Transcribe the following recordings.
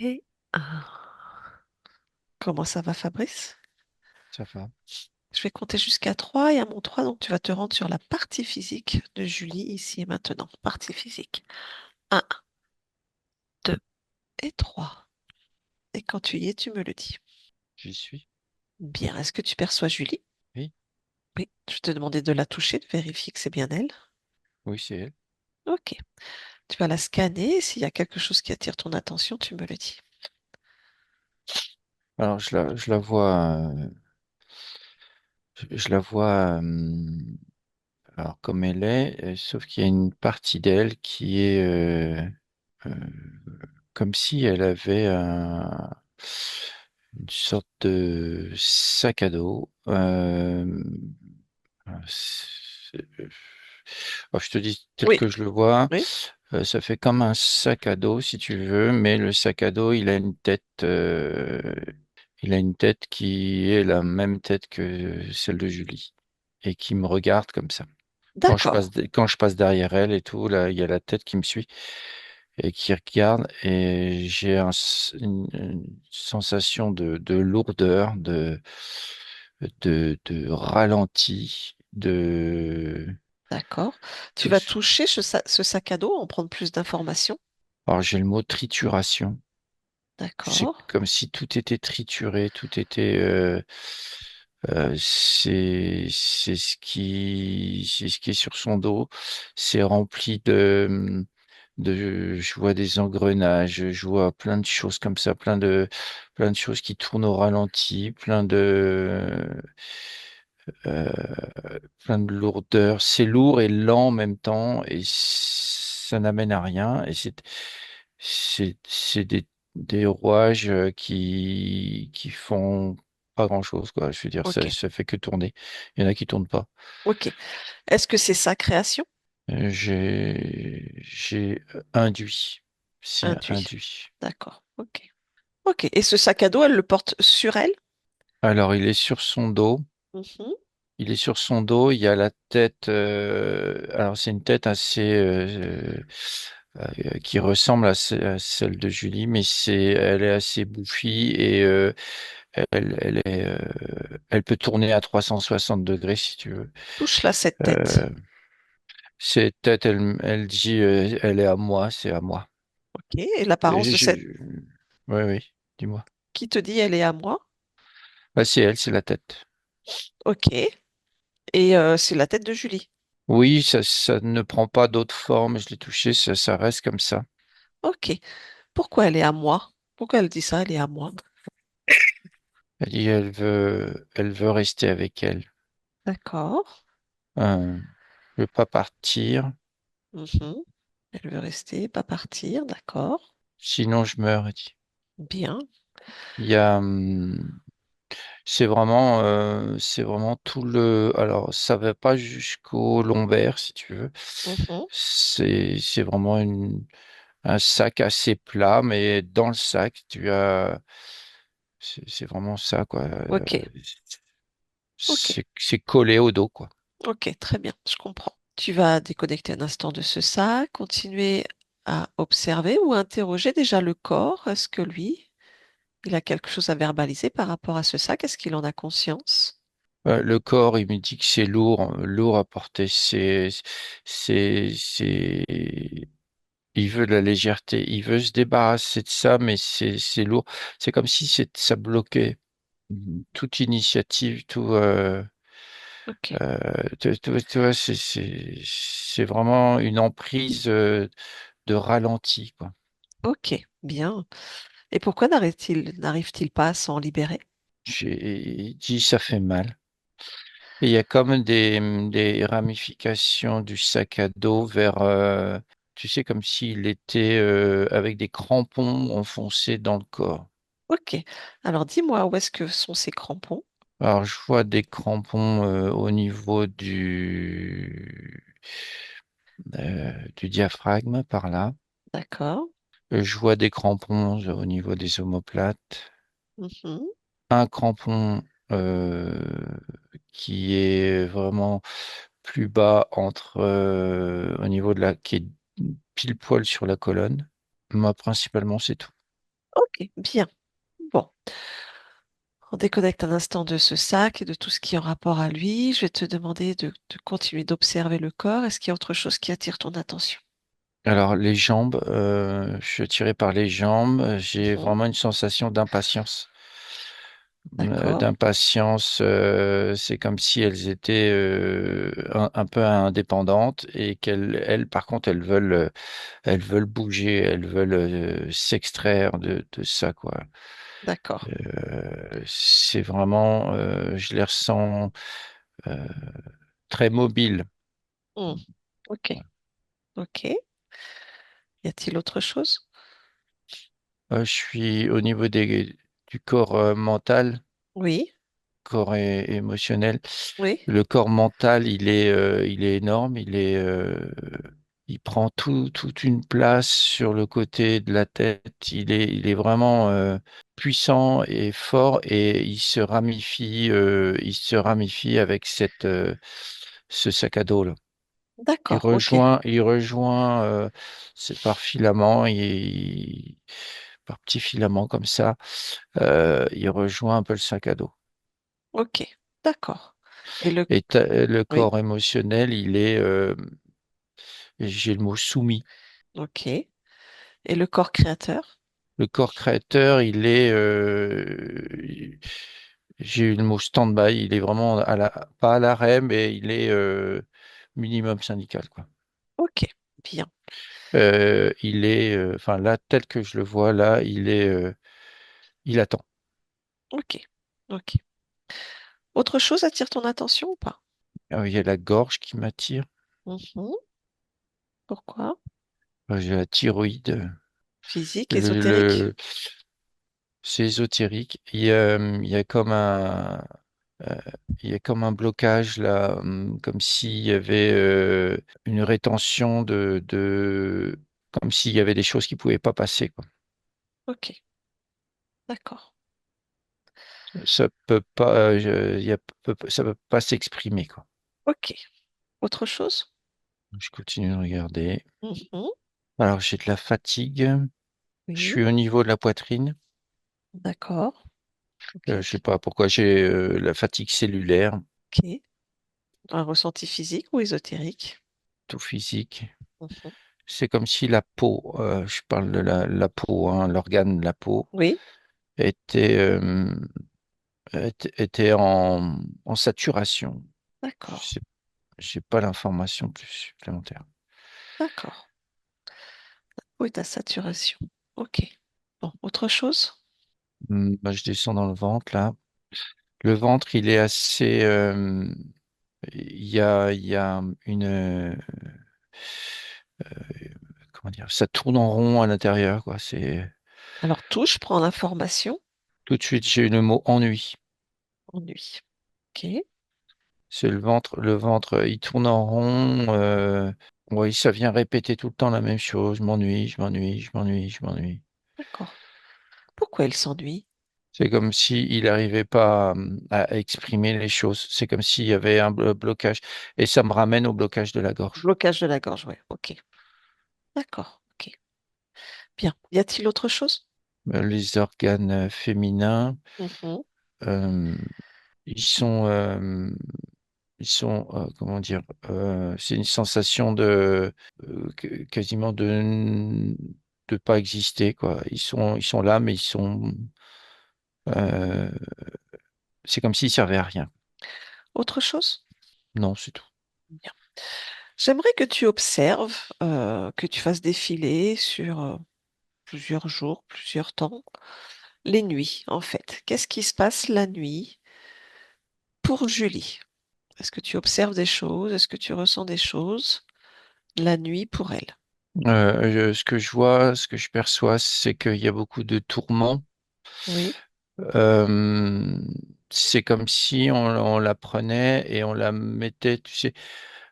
Et un. Comment ça va, Fabrice? Ça va. Je vais compter jusqu'à 3 et à mon 3, donc tu vas te rendre sur la partie physique de Julie ici et maintenant. Partie physique. Un, 2 et 3. Et quand tu y es, tu me le dis. J'y suis. Bien, est-ce que tu perçois Julie? Oui, Oui. Je te demandais de la toucher, de vérifier que c'est bien elle. oui, c'est elle. Ok. Tu vas la scanner. S'il y a quelque chose qui attire ton attention, tu me le dis. Alors, je la vois, je la vois, alors comme elle est, sauf qu'il y a une partie d'elle qui est euh, comme si elle avait une sorte de sac à dos. Alors, je te dis tel Oui, que je le vois. oui. Ça fait comme un sac à dos, si tu veux, mais le sac à dos, il a une tête qui est la même tête que celle de Julie et qui me regarde comme ça. D'accord, Quand je passe derrière elle et tout, là, il y a la tête qui me suit et qui regarde et j'ai une sensation de lourdeur, de ralenti, d'accord. Tu tout vas ce- toucher ce sac à dos, en prendre plus d'informations. Alors j'ai le mot trituration. C'est D'accord, comme si tout était trituré, tout était. C'est ce qui est sur son dos. C'est rempli je vois des engrenages, je vois plein de choses comme ça, plein de choses qui tournent au ralenti, euh, plein de lourdeur. C'est lourd et lent en même temps et ça n'amène à rien. Et c'est des rouages qui font pas grand-chose, quoi. Je veux dire, ok, ça fait que tourner. Il y en a qui tournent pas. ok. Est-ce que c'est sa création? J'ai induit. C'est Induit. induit. D'accord, ok. Ok. Et ce sac à dos, elle le porte sur elle? Alors, il est sur son dos. Mhm. Il est sur son dos, il y a la tête. Alors c'est une tête assez qui ressemble à celle de Julie, mais elle est assez bouffie et elle peut tourner à 360 degrés si tu veux. Touche-la cette tête. Euh, Cette tête, elle dit, elle est à moi, c'est à moi. Ok. Et l'apparence Et de cette... oui, oui, dis-moi. Qui te dit elle est à moi? Bah, c'est elle, c'est la tête. Ok. Et c'est la tête de Julie. Oui, ça ne prend pas d'autre forme. Je l'ai touché, ça reste comme ça. Ok. Pourquoi elle est à moi? Pourquoi elle dit ça, elle est à moi? Elle dit, elle veut rester avec elle. D'accord. Je veux pas partir, Mhm. Elle veut rester, pas partir. D'accord. sinon je meurs. Elle dit. Bien. Il y a, c'est vraiment tout le. Alors, ça va pas jusqu'au lombaire, si tu veux. Mhm. C'est vraiment un sac assez plat, mais dans le sac, c'est vraiment ça, quoi. Ok. Ok. C'est collé au dos, quoi. Ok. Très bien. Je comprends. Tu vas déconnecter un instant de ce sac, continuer à observer ou à interroger déjà le corps. Est-ce que lui, il a quelque chose à verbaliser par rapport à ce sac? Est-ce qu'il en a conscience? Le corps, il me dit que c'est lourd, lourd à porter. C'est, il veut de la légèreté. Il veut se débarrasser de ça, mais c'est lourd. C'est comme si ça bloquait toute initiative, Ok. tu vois, c'est vraiment une emprise, de ralenti, quoi. Ok. Bien. Et pourquoi n'arrive-t-il pas à s'en libérer? J'ai dit, ça fait mal. Et il y a comme des ramifications du sac à dos vers, tu sais, comme s'il était avec des crampons enfoncés dans le corps. Ok. Alors dis-moi, où est-ce que sont ces crampons? Alors, je vois des crampons au niveau du diaphragme par là. D'accord. Je vois des crampons au niveau des omoplates. Mhm. Un crampon euh, qui est vraiment plus bas au niveau qui est pile poil sur la colonne. Moi, principalement, c'est tout. Ok, bien. Bon, on déconnecte un instant de ce sac et de tout ce qui est en rapport à lui. Je vais te demander de continuer d'observer le corps. Est-ce qu'il y a autre chose qui attire ton attention? Alors, les jambes, je suis attiré par les jambes. J'ai Mhm. vraiment une sensation d'impatience. D'accord, C'est comme si elles étaient un peu indépendantes et elles, par contre, elles veulent bouger, elles veulent s'extraire de ça, quoi. d'accord. C'est vraiment, je les ressens euh, très mobiles. Hmm. Ok, ok. Y a-t-il autre chose? Je suis au niveau du corps mental, Oui, corps émotionnel. oui. Le corps mental, il est énorme, il prend toute une place sur le côté de la tête. Il est vraiment puissant et fort et il se ramifie avec ce sac à dos là. D'accord, ok, Il rejoint, c'est par filament, par petits filaments comme ça, il rejoint un peu le sac à dos. ok. D'accord. Et le... Le Oui, corps émotionnel, j'ai le mot soumis. ok. Et le corps créateur? Le corps créateur, j'ai eu le mot stand-by. Il est vraiment pas à l'arrêt, mais il est minimum syndical, quoi. Ok, bien. Enfin là, tel que je le vois là, il attend. Ok, ok. Autre chose attire ton attention ou pas? Il y a la gorge qui m'attire. Mhm. Pourquoi? J'ai la thyroïde. Physique, Le, ésotérique? le- c'est ésotérique. Euh, il y a comme un blocage là, comme s'il y avait une rétention comme s'il y avait des choses qui pouvaient pas passer, quoi. Ok, d'accord. Ça peut pas, ça peut pas s'exprimer, quoi. Ok. Autre chose? Je continue de regarder. Mhm. Alors j'ai de la fatigue. Je Oui, suis au niveau de la poitrine. d'accord. Ok, Je sais pas pourquoi j'ai la fatigue cellulaire, ok. Un ressenti physique ou ésotérique? tout physique. Mhm. C'est comme si la peau, je parle de la peau, hein, l'organe de la peau Oui, était était en saturation. Je d'accord, sais, j'ai pas l'information plus supplémentaire. d'accord. Oui, ta saturation. Ok. Bon, autre chose? Bah, je descends dans le ventre là. Le ventre, il est assez. Il y a comment dire, ça tourne en rond à l'intérieur, quoi. C'est Alors, touche, prends l'information. tout de suite, j'ai eu le mot ennui. Ennui. Ok, C'est le ventre, il tourne en rond. Oui, ça vient répéter tout le temps la même chose. Je m'ennuie, je m'ennuie, je m'ennuie, je m'ennuie. d'accord. Pourquoi elle s'ennuie? C'est comme s'il n'arrivait pas à exprimer les choses. C'est comme s'il y avait un blocage. Et ça me ramène au blocage de la gorge. Blocage de la gorge, oui. Ok, d'accord. Ok, bien. Y a-t-il autre chose? Les organes féminins, Mhm. euh, ils sont, comment dire, c'est une sensation quasiment de pas exister, quoi. Ils sont là, mais euh, c'est comme s'ils servaient à rien. Autre chose? Non, c'est tout. Bien. J'aimerais que tu observes, que tu fasses défiler sur plusieurs jours, plusieurs temps, les nuits, en fait. Qu'est-ce qui se passe la nuit pour Julie? Est-ce que tu observes des choses? Est-ce que tu ressens des choses la nuit pour elle? Ce que je vois, ce que je perçois, c'est qu'il y a beaucoup de tourments. Oui, Euh, c'est comme si on la prenait et on la mettait, tu sais,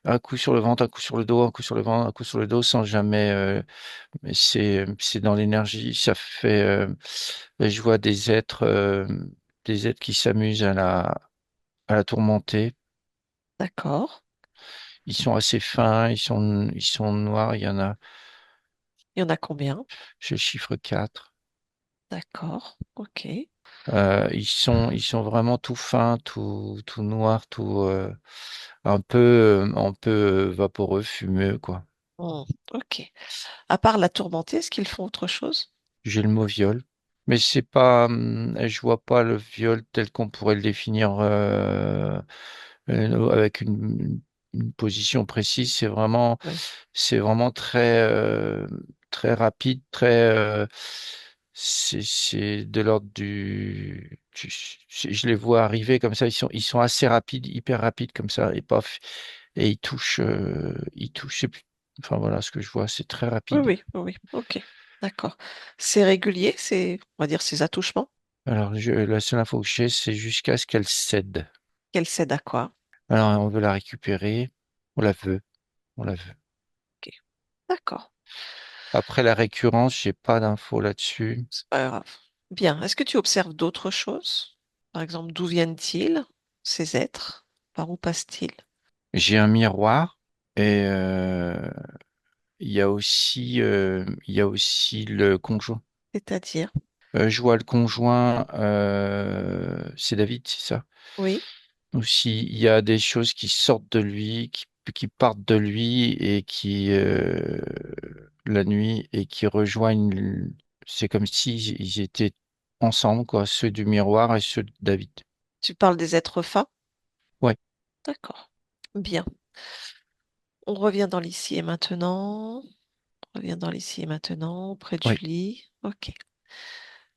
un coup sur le ventre, un coup sur le dos, un coup sur le ventre, un coup sur le dos, sans jamais. Mais c'est dans l'énergie. Je vois des êtres qui s'amusent à la tourmenter. d'accord. Ils sont assez fins, ils sont noirs. Il y en a, Il y en a combien? j'ai le chiffre 4. D'accord. Ok. Ils sont vraiment tout fins, tout noirs, un peu vaporeux, fumeux, quoi. Hmm, ok. À part la tourmenter, est-ce qu'ils font autre chose? J'ai le mot viol, mais c'est pas, je vois pas le viol tel qu'on pourrait le définir avec une position précise. Oui. C'est vraiment très rapide, c'est de l'ordre je les vois arriver comme ça. Ils sont assez rapides, hyper rapides comme ça, et paf, et ils touchent. Enfin voilà, ce que je vois, c'est très Oui, rapide. oui, oui, oui. Ok. D'accord. C'est régulier, on va dire, ces attouchements? Alors, la seule info que j'ai, c'est jusqu'à ce qu'elle cède. Qu'elle cède à quoi? Alors, on veut la récupérer. On la veut. On la veut. Ok. D'accord. Après la récurrence, j'ai pas d'infos là-dessus. C'est pas grave. Bien. Est-ce que tu observes d'autres choses? Par exemple, d'où viennent-ils, ces êtres? Par où passent-ils? J'ai un miroir et il y a aussi le conjoint. C'est-à-dire? Je vois le conjoint, c'est David, c'est ça? Oui. Aussi, il y a des choses qui sortent de lui, qui partent de lui et la nuit et qui rejoignent. C'est comme si ils étaient ensemble, quoi, ceux du miroir et ceux de David. Tu parles des êtres fins? Ouais, D'accord. Bien. On revient dans l'ici et maintenant. On revient dans l'ici et maintenant, près de ouais. Julie. Ok.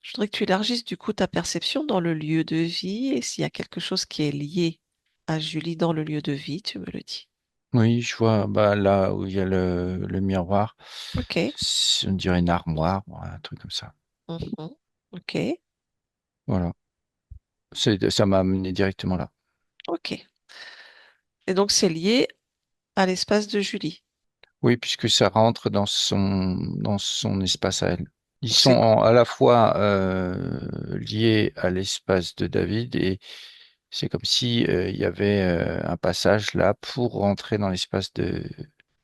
Je voudrais que tu élargisses du coup ta perception dans le lieu de vie et s'il y a quelque chose qui est lié à Julie dans le lieu de vie, tu me le dis. Oui, je vois bah, là où il y a le miroir, Ok. on dirait une armoire, ouais, un truc comme ça. Mhm. Ok. Voilà. Ça m'a amené directement là. Ok. Et donc c'est lié à l'espace de Julie. Oui, puisque ça rentre dans son espace à elle. Ils Donc sont c'est à la fois liés à l'espace de David et c'est comme si il y avait un passage là pour rentrer dans l'espace de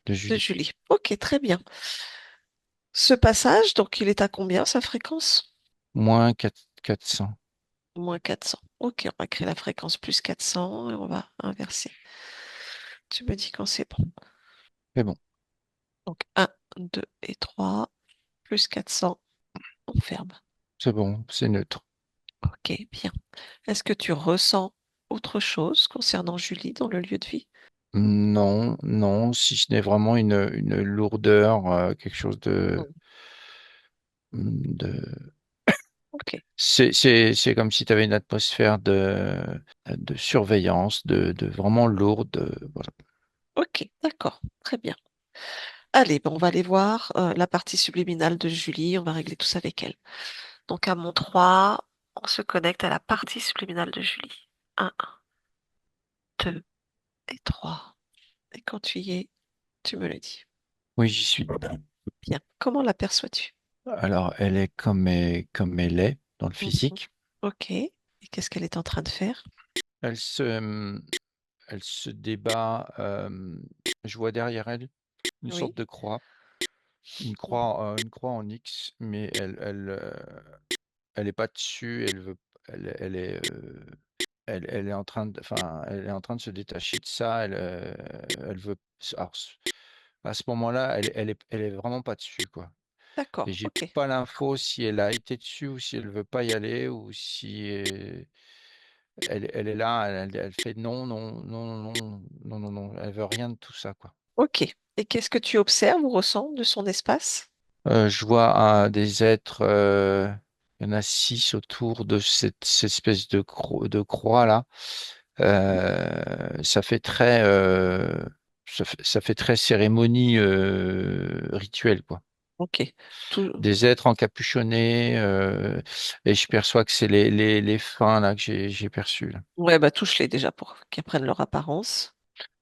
de Julie. Julie. Ok, très bien. Ce passage, donc il est à combien sa fréquence? Moins 400. Moins 400. Ok, on va créer la fréquence plus 400 et on va inverser. Tu me dis quand c'est bon. Mais bon, Donc un, 2 et 3 plus 400. On ferme. c'est bon, c'est neutre. Ok, bien. Est-ce que tu ressens autre chose concernant Julie dans le lieu de vie? Non, non, si ce n'est vraiment une lourdeur, quelque chose Hmm. de... Ok, C'est comme si tu avais une atmosphère de surveillance, de vraiment lourde. Voilà. ok, d'accord, très bien. Allez, ben, on va aller voir la partie subliminale de Julie. On va régler tout ça avec elle. Donc à mon 3, on se connecte à la partie subliminale de Julie. Un, 2 et 3. Et quand tu y es, tu me le dis. Oui, j'y suis. Bien. Comment l'aperçois-tu? Alors, elle est comme elle est dans le Mhm. physique. Ok. Et qu'est-ce qu'elle est en train de faire? Elle se, elle se débat. Je vois derrière elle une sorte Oui. de croix, Mhm. une croix en X, mais elle est pas dessus. Elle est, elle est en train enfin, elle est en train de se détacher de ça. Elle veut. Alors, à ce moment-là, elle est vraiment pas dessus, quoi. Et D'accord, j'ai ok. pas l'info si elle a été dessus ou si elle veut pas y aller ou si elle est là, elle fait non, non, non, non, non, non, non, non, elle veut rien de tout ça, quoi. Ok. Et qu'est-ce que tu observes ou ressens de son espace? Je vois des êtres, il y en a 6 autour de cette espèce de croix là. Ça fait ça fait très cérémonie rituelle, quoi. Ok. Tout... Des êtres encapuchonnés, et je perçois que c'est les fins là que j'ai perçus là. Ouais, bah touche-les déjà pour qu'ils prennent leur apparence.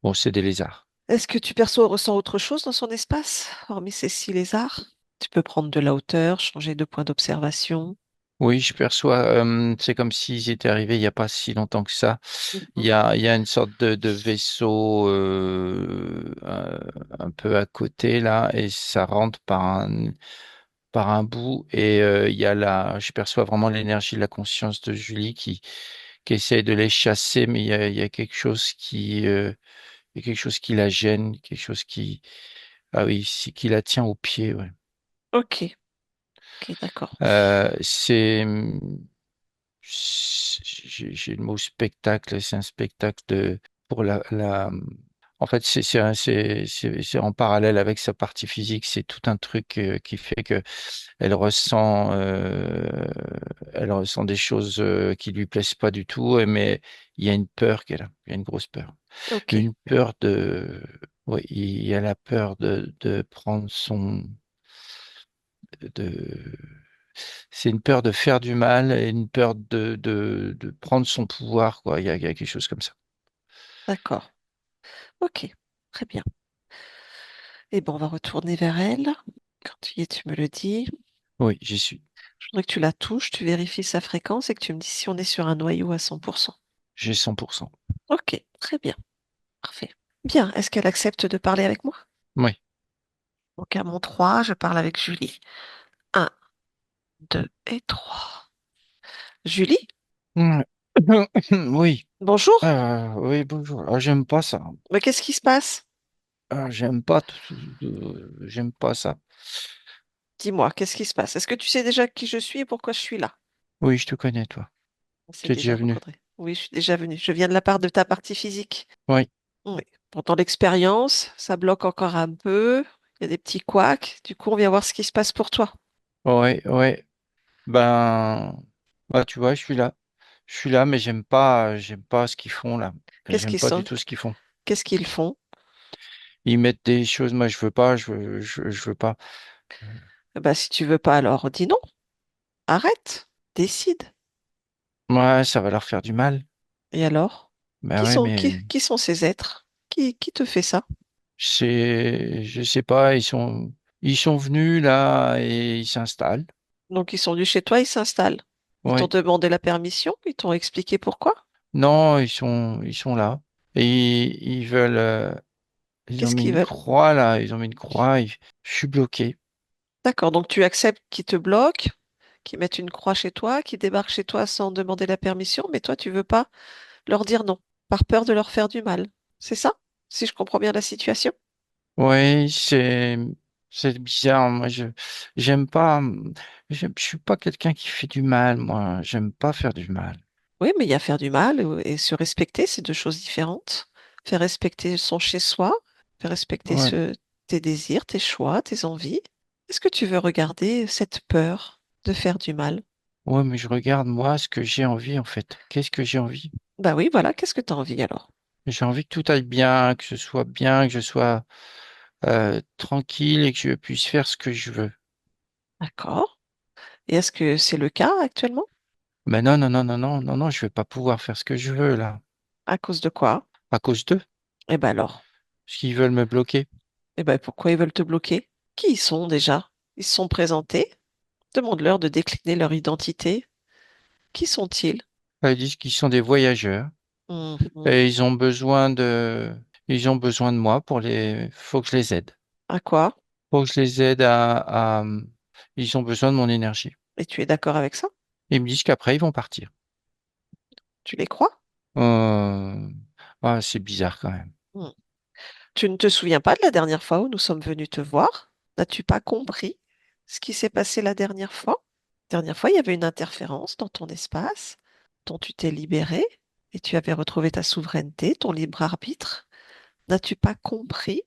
Bon, c'est des lézards. Est-ce que tu perçois ou ressens autre chose dans son espace, hormis ces 6 lézards? Tu peux prendre de la hauteur, changer de point d'observation. Oui, je perçois, c'est comme s'ils étaient arrivés il n'y a pas si longtemps que ça. Mhm. Il y a une sorte de vaisseau un peu à côté là, et ça rentre par par un bout et il y a je perçois vraiment l'énergie de la conscience de Julie qui essaie de les chasser, mais il y a quelque chose il y a quelque chose qui la gêne, quelque chose ah oui, qui la tient au pied, ouais. Ok, ok, d'accord. Euh, c'est, j'ai le mot spectacle, c'est un spectacle pour en fait, c'est en parallèle avec sa partie physique, c'est tout un truc qui fait que elle ressent, elle ressent des choses qui lui plaisent pas du tout, mais il y a une peur qu'elle a, il y a une grosse peur, Ok, une peur oui, il y a la peur de prendre de, c'est une peur de faire du mal et une peur de prendre son pouvoir, quoi. Il y a quelque chose comme ça. d'accord. Ok, très bien. Et bon, on va retourner vers elle. Quand tu y es, tu me le dis. Oui, j'y suis. Je voudrais que tu la touches, tu vérifies sa fréquence et que tu me dis si on est sur un noyau à 100%. J'ai 100%. Ok, très bien, parfait. Bien, est-ce qu'elle accepte de parler avec moi? Oui. Donc à mon 3, je parle avec Julie. Un, 2 et 3. Julie, Mm. Oui. bonjour. Oui, bonjour. Ah, j'aime pas ça. Mais qu'est-ce qui se passe? Ah, j'aime pas j'aime pas ça. Dis-moi, qu'est-ce qui se passe? Est-ce que tu sais déjà qui je suis et pourquoi je suis là? Oui, je te connais, toi. On s'est Tu es déjà déjà venu. rencontrés. Oui, je suis déjà venue. Je viens de la part de ta partie physique. Oui. Oui. Pourtant, l'expérience, ça bloque encore un peu. Il y a des petits couacs. Du coup, on vient voir ce qui se passe pour toi. Oui, oui. Ben, bah, tu vois, je suis là. Je suis là, mais j'aime pas ce qu'ils font là. Qu'est-ce J'aime qu'ils pas du sont? tout ce qu'ils font. Qu'est-ce qu'ils font? Ils mettent des choses, moi je veux pas, je veux pas. Eh ben, si tu veux pas, alors dis non. Arrête. Décide. Ouais, ça va leur faire du mal. Et alors? Ben ouais, mais Qui sont ces êtres? Qui te fait ça? je sais pas, ils sont venus là et ils s'installent. Donc, ils sont venus chez toi, ils s'installent. Ils t'ont Ouais. demandé la permission, ils t'ont expliqué pourquoi. Non, ils sont là. Et ils veulent, ils ont Qu'est-ce mis qu'ils une veulent? croix là, ils ont mis une croix, je suis bloqué. D'accord, donc tu acceptes qu'ils te bloquent, qu'ils mettent une croix chez toi, qu'ils débarquent chez toi sans demander la permission, mais toi, tu veux pas leur dire non, par peur de leur faire du mal. C'est ça? Si je comprends bien la situation? Oui, c'est bizarre. J'aime pas. Je suis pas quelqu'un qui fait du mal. Moi, j'aime pas faire du mal. Oui, mais il y a faire du mal et se respecter, c'est deux choses différentes. Faire respecter son chez-soi, faire respecter Ouais, tes désirs, tes choix, tes envies. Est-ce que tu veux regarder cette peur de faire du mal? ouais, mais je regarde moi ce que j'ai envie en fait. Qu'est-ce que j'ai envie? Bah oui, voilà, qu'est-ce que tu as envie alors? J'ai envie que tout aille bien, que je sois tranquille et que je puisse faire ce que je veux. D'accord. Et est-ce que c'est le cas actuellement? Mais non, non, non, non, non, non, non, je vais pas pouvoir faire ce que je veux là. À cause de quoi? À cause d'eux, Eh ben alors. parce qu'ils veulent me bloquer. Eh ben pourquoi ils veulent te bloquer? Qui ils sont déjà? Ils se sont présentés? Demande-leur de décliner leur identité. Qui sont-ils? Ils disent qu'ils sont des voyageurs Mhm. et ils ont besoin de moi faut que je les aide. À quoi? Faut que je les aide ils ont besoin de mon énergie. Et tu es d'accord avec ça? Ils me disent qu'après, ils vont partir. Tu les crois? Euh, Ah, c'est bizarre quand même. Hmm. Tu ne te souviens pas de la dernière fois où nous sommes venus te voir? N'as-tu pas compris ce qui s'est passé la dernière fois? La dernière fois, il y avait une interférence dans ton espace dont tu t'es libéré et tu avais retrouvé ta souveraineté, ton libre arbitre. N'as-tu pas compris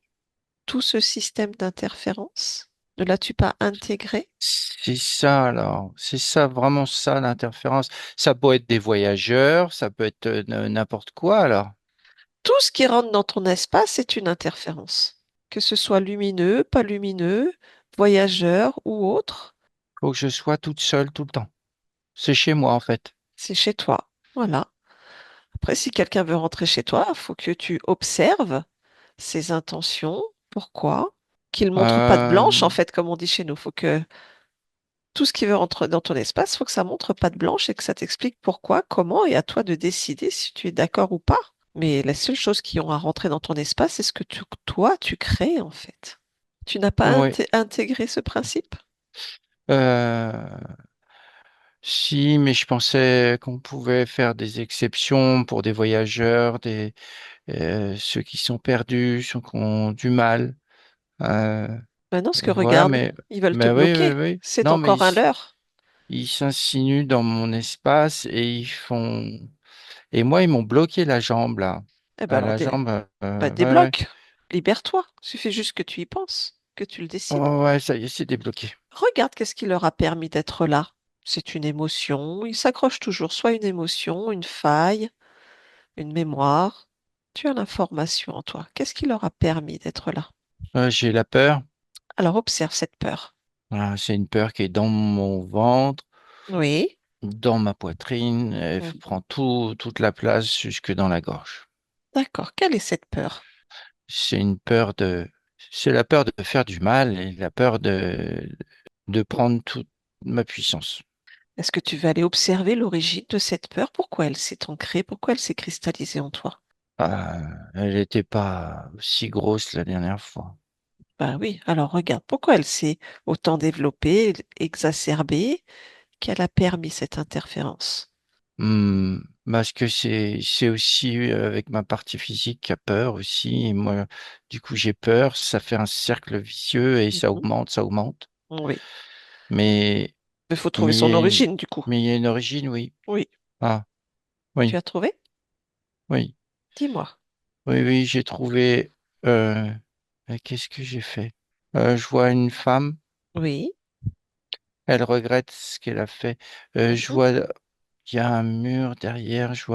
tout ce système d'interférence? Ne l'as-tu pas intégré? C'est ça alors, c'est ça vraiment ça l'interférence. Ça peut être des voyageurs, ça peut être n'importe quoi alors. Tout ce qui rentre dans ton espace est une interférence. Que ce soit lumineux, pas lumineux, voyageur ou autre, Faut que je sois toute seule tout le temps. C'est chez moi en fait. c'est chez toi. Voilà. Après, si quelqu'un veut rentrer chez toi, il faut que tu observes ses intentions. Pourquoi? Qu'il montre patte blanche, en Euh, fait, comme on dit chez nous. Faut que tout ce qui veut rentrer dans ton espace, faut que ça montre patte blanche et que ça t'explique pourquoi, comment, et à toi de décider si tu es d'accord ou pas. Mais la seule chose qui ont à rentrer dans ton espace, c'est ce que toi, tu crées, en fait. Tu n'as pas ouais. intégré ce principe? Euh, si, mais je pensais qu'on pouvait faire des exceptions pour des voyageurs, ceux qui sont perdus, ceux qui ont du mal. Euh, Maintenant, ce que voilà, regarde, ils veulent te mais oui, oui, bloquer. oui. C'est Non, mais encore un leurre. ils s'insinuent dans mon espace et ils font. Et moi, ils m'ont bloqué la jambe là. Eh ben alors, La jambe, ouais, ouais. débloque. Libère-toi. Suffit juste que tu y penses, que tu le décides. Oh, ouais, ça y est, c'est débloqué. Regarde qu'est-ce qui leur a permis d'être là. C'est une émotion. Ils s'accrochent toujours soit une émotion, une faille, une mémoire. Tu as l'information en toi. Qu'est-ce qui leur a permis d'être là? J'ai la peur. Alors observe cette peur. Voilà, c'est une peur qui est dans mon ventre, Oui. dans ma poitrine. Elle Mhm. prend toute la place jusque dans la gorge. D'accord. Quelle est cette peur? C'est une peur c'est la peur de faire du mal et la peur de prendre toute ma puissance. Est-ce que tu vas aller observer l'origine de cette peur? Pourquoi elle s'est ancrée? Pourquoi elle s'est cristallisée en toi? Elle n'était pas si grosse la dernière fois. Bah oui, alors regarde, pourquoi elle s'est autant développée, exacerbée, qu'elle a permis cette interférence? Parce que c'est aussi avec ma partie physique qui a peur aussi. Et moi, du coup, j'ai peur. Ça fait un cercle vicieux et ça Mhm. augmente, ça augmente. Oui, Mais il faut trouver mais il y son a une, origine du coup. mais il y a une origine, oui. Oui, Ah, tu oui, as trouvé? oui, Dis-moi. oui, oui. J'ai trouvé. Qu'est-ce que j'ai fait? Je vois une femme. Oui. Elle regrette ce qu'elle a fait. Je Mhm. vois, il y a un mur derrière. Je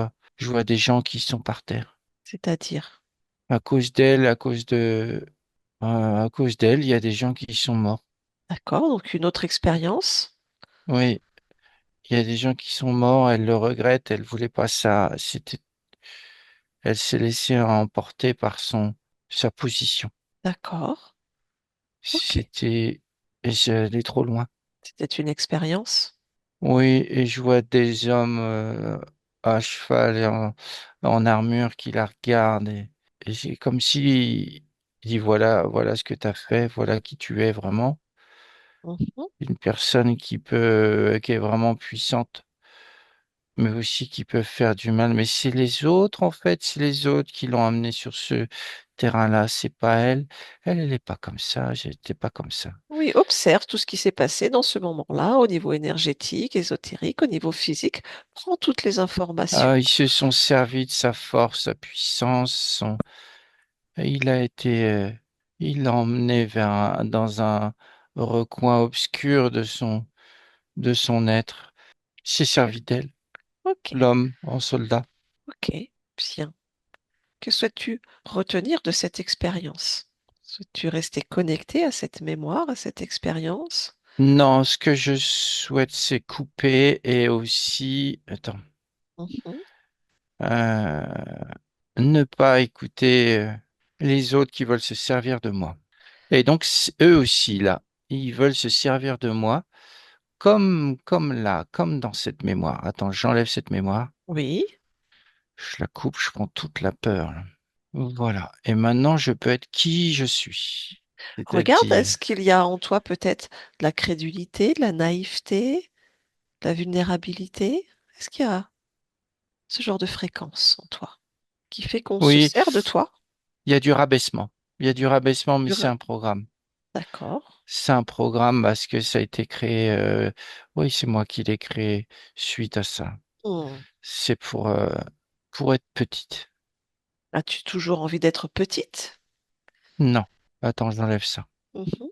vois des gens qui sont par terre. C'est-à-dire, À cause d'elle, à cause d'elle, il y a des gens qui sont morts. d'accord, donc une autre expérience. Oui, il y a des gens qui sont morts. Elle le regrette. Elle voulait pas ça. Elle s'est laissée emporter par sa position. D'accord, ok. C'était, et j'allais trop loin. C'était une expérience. Oui, et je vois des hommes à cheval en armure qui la regardent et c'est comme si il dit voilà, voilà ce que tu as fait, voilà qui tu es vraiment. Mhm. Une personne qui est vraiment puissante, mais aussi qui peut faire du mal. Mais c'est les autres, en fait, c'est les autres qui l'ont amenée sur ce terrain-là. C'est pas elle. Elle est pas comme ça. J'étais pas comme ça. Oui, observe tout ce qui s'est passé dans ce moment-là, au niveau énergétique, ésotérique, au niveau physique. Prends toutes les informations. Ils se sont servis de sa force, sa puissance, et il l'a emmené dans un recoin obscur de son être. Il s'est servi d'elle, Ok, l'homme en soldat. ok, bien. Que souhaites-tu retenir de cette expérience? Souhaites-tu rester connecté à cette mémoire, à cette expérience? Non, ce que je souhaite, c'est couper et aussi, attends, Mhm. euh, ne pas écouter les autres qui veulent se servir de moi. Et donc, eux aussi, là, ils veulent se servir de moi, comme là, comme dans cette mémoire. Attends, j'enlève cette mémoire, Oui. je la coupe, je prends toute la peur, là. Voilà. Et maintenant, je peux être qui je suis. Regarde, C'est-à-dire, est-ce qu'il y a en toi peut-être de la crédulité, de la naïveté, de la vulnérabilité? Est-ce qu'il y a ce genre de fréquence en toi qui fait qu'on se oui, sert de toi? il y a du rabaissement. Il y a du rabaissement, mais c'est Dur- un programme. D'accord. C'est un programme parce que ça a été créé, oui, c'est moi qui l'ai créé suite à ça. Hmm. C'est pour être petite. As-tu toujours envie d'être petite? Non. Attends, j'enlève ça. Mhm,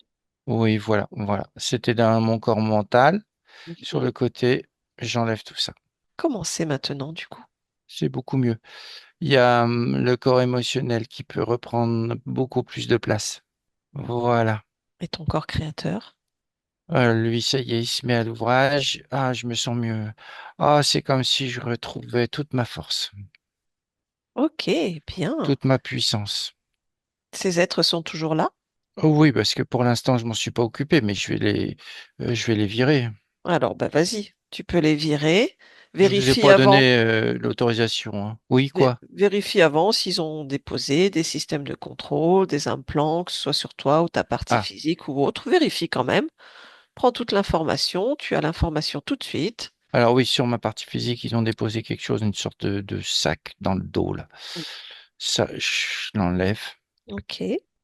Oui, voilà, voilà. C'était dans mon corps mental. Sur mhm. le côté, j'enlève tout ça. Comment c'est maintenant du coup? C'est beaucoup mieux. Il y a le corps émotionnel qui peut reprendre beaucoup plus de place. Voilà. Et ton corps créateur? Lui, ça y est, il se met à l'ouvrage. Ah, je me sens mieux. Ah, c'est comme si je retrouvais toute ma force, Ok, bien. toute ma puissance. Ces êtres sont toujours là? Oh oui, parce que pour l'instant, je m'en suis pas occupé, mais je vais les virer. Alors, bah vas-y, tu peux les virer. Je vous ai Vérifie pas avant, donné l'autorisation, hein. Oui, quoi? vérifie avant s'ils ont déposé des systèmes de contrôle, des implants, que ce soit sur toi ou ta partie Ah, physique ou autre. Vérifie quand même. Prends toute l'information, tu as l'information tout de suite. Alors oui, sur ma partie physique, ils ont déposé quelque chose, une sorte de sac dans le dos, là. Ça, je l'enlève. Ok,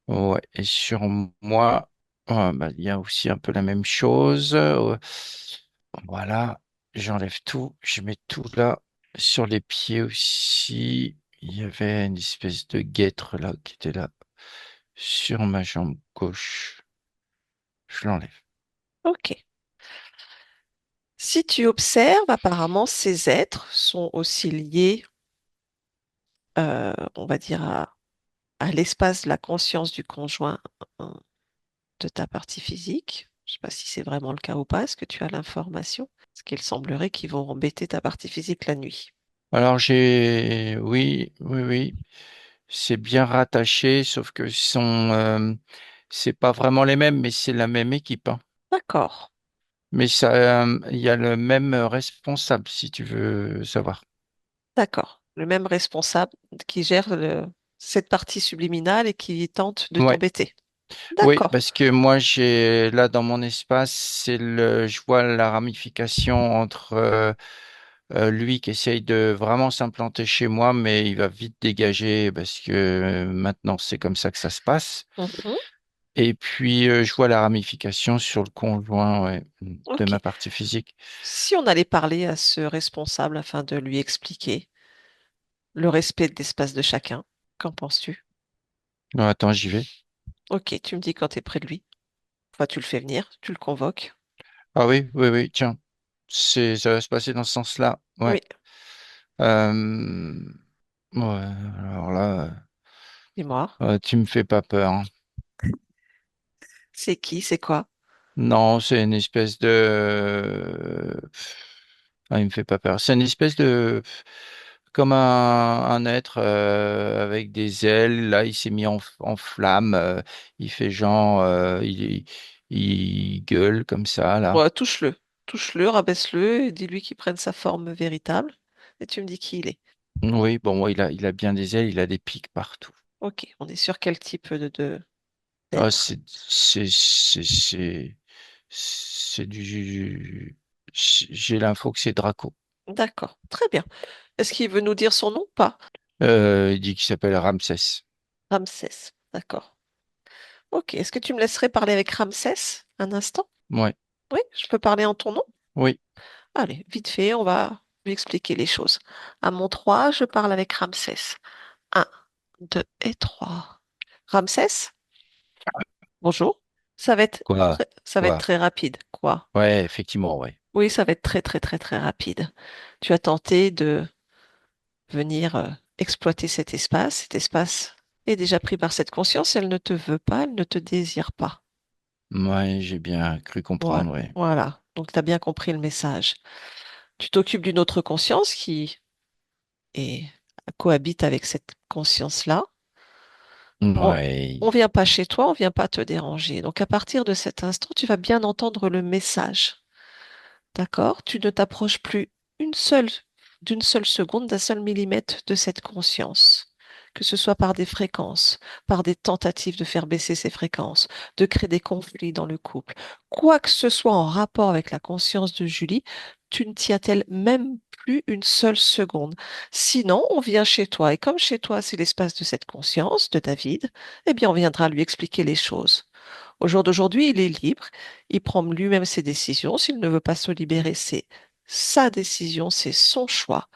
Ouais. Et sur moi, bah, il y a aussi un peu la même chose. Voilà, j'enlève tout, je mets tout là. Sur les pieds aussi, il y avait une espèce de guêtre là qui était là. Sur ma jambe gauche, je l'enlève. ok. Si tu observes, apparemment, ces êtres sont aussi liés, on va dire, à l'espace de la conscience du conjoint euh, de ta partie physique. Je ne sais pas si c'est vraiment le cas ou pas. Est-ce que tu as l'information? Parce qu'il semblerait qu'ils vont embêter ta partie physique la nuit. Alors oui, oui, oui, c'est bien rattaché, sauf que c'est pas vraiment les mêmes, mais c'est la même équipe, hein. D'accord, Mais il y a le même responsable, si tu veux savoir. d'accord. Le même responsable qui gère cette partie subliminale et qui tente de Ouais. t'embêter. Oui, D'accord. parce que moi j'ai là dans mon espace, je vois la ramification entre lui qui essaye de vraiment s'implanter chez moi, mais il va vite dégager parce que maintenant c'est comme ça que ça se passe. Mhm. Et puis je vois la ramification sur le conjoint, ouais, de Ok. ma partie physique. Si on allait parler à ce responsable afin de lui expliquer le respect de l'espace de chacun, qu'en penses-tu? Non, attends, j'y vais. Ok, tu me dis quand tu es près de lui. Enfin, tu le fais venir, tu le convoques. Ah oui, oui, oui, tiens, ça va se passer dans ce sens-là. Ouais. Oui, Euh, ouais. Alors là, dis-moi. tu me fais pas peur, hein. C'est qui? C'est quoi? Non, c'est une espèce de... Ah, il me fait pas peur. C'est une espèce de... Comme un être avec des ailes. Là, il s'est mis en flamme. Il fait genre... il gueule comme ça, là. Ouais, touche-le. Touche-le, rabaisse-le et dis-lui qu'il prenne sa forme véritable. Et tu me dis qui il est. Oui, bon, ouais, il a bien des ailes. Il a des pics partout. Ok, on est sur quel type Ah, d'être? c'est J'ai l'info que c'est Draco. D'accord, très bien. Est-ce qu'il veut nous dire son nom ou pas? Il dit qu'il s'appelle Ramsès. Ramsès. D'accord. Ok, est-ce que tu me laisserais parler avec Ramsès un instant? Ouais, Oui, je peux parler en ton nom? oui, Allez, vite fait, on va lui expliquer les choses. À mon 3, je parle avec Ramsès. Un, 2 et 3. Ramsès, bonjour. quoi, Ça va être quoi. très rapide. Quoi? Ouais, effectivement, ouais. Oui, ça va être très, très, très, très rapide. Tu as tenté de venir exploiter cet espace. Cet espace est déjà pris par cette conscience. Elle ne te veut pas, elle ne te désire pas. Ouais, j'ai bien cru Voilà. comprendre, ouais. Voilà. Donc, tu as bien compris le message. Tu t'occupes d'une autre conscience qui est, cohabite avec cette conscience-là. On, Ouais. on vient pas chez toi, on vient pas te déranger. Donc, à partir de cet instant, tu vas bien entendre le message. D'accord? Tu ne t'approches plus une seule, d'une seule seconde, d'un seul millimètre de cette conscience. Que ce soit par des fréquences, par des tentatives de faire baisser ces fréquences, de créer des conflits dans le couple. Quoi que ce soit en rapport avec la conscience de Julie, tu ne t'y attelles même plus une seule seconde. Sinon, on vient chez toi. Et comme chez toi, c'est l'espace de cette conscience, de David, eh bien, on viendra lui expliquer les choses. Au jour d'aujourd'hui, il est libre, il prend lui-même ses décisions. S'il ne veut pas se libérer, c'est sa décision, c'est son choix.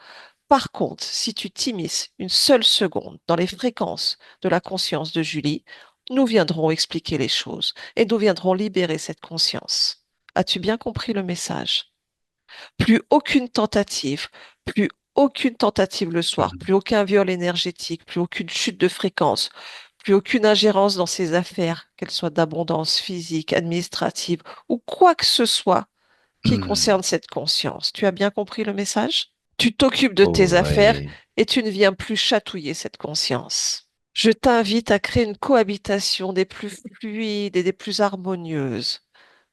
Par contre, si tu t'immisces une seule seconde dans les fréquences de la conscience de Julie, nous viendrons expliquer les choses et nous viendrons libérer cette conscience. As-tu bien compris le message? Plus aucune tentative, plus aucune tentative le soir, plus aucun viol énergétique, plus aucune chute de fréquence, plus aucune ingérence dans ses affaires, qu'elles soient d'abondance physique, administrative ou quoi que ce soit qui Hmm. concerne cette conscience. Tu as bien compris le message? Tu t'occupes de tes affaires Ouais. et tu ne viens plus chatouiller cette conscience. Je t'invite à créer une cohabitation des plus fluides et des plus harmonieuses.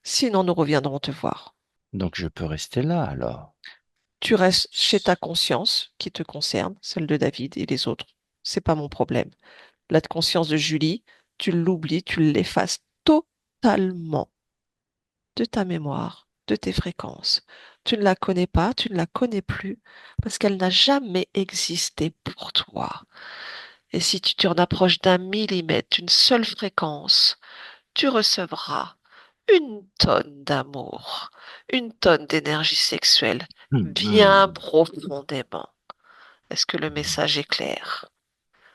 Sinon, nous reviendrons te voir. Donc je peux rester là alors. Tu restes chez ta conscience qui te concerne, celle de David et les autres. C'est pas mon problème. La conscience de Julie, tu l'oublies, tu l'effaces totalement. de ta mémoire, de tes fréquences. Tu ne la connais pas, tu ne la connais plus, parce qu'elle n'a jamais existé pour toi. Et si tu t'en approches d'un millimètre, d'une seule fréquence, tu recevras une tonne d'amour, une tonne d'énergie sexuelle, bien Mhm. profondément. Est-ce que le message est clair?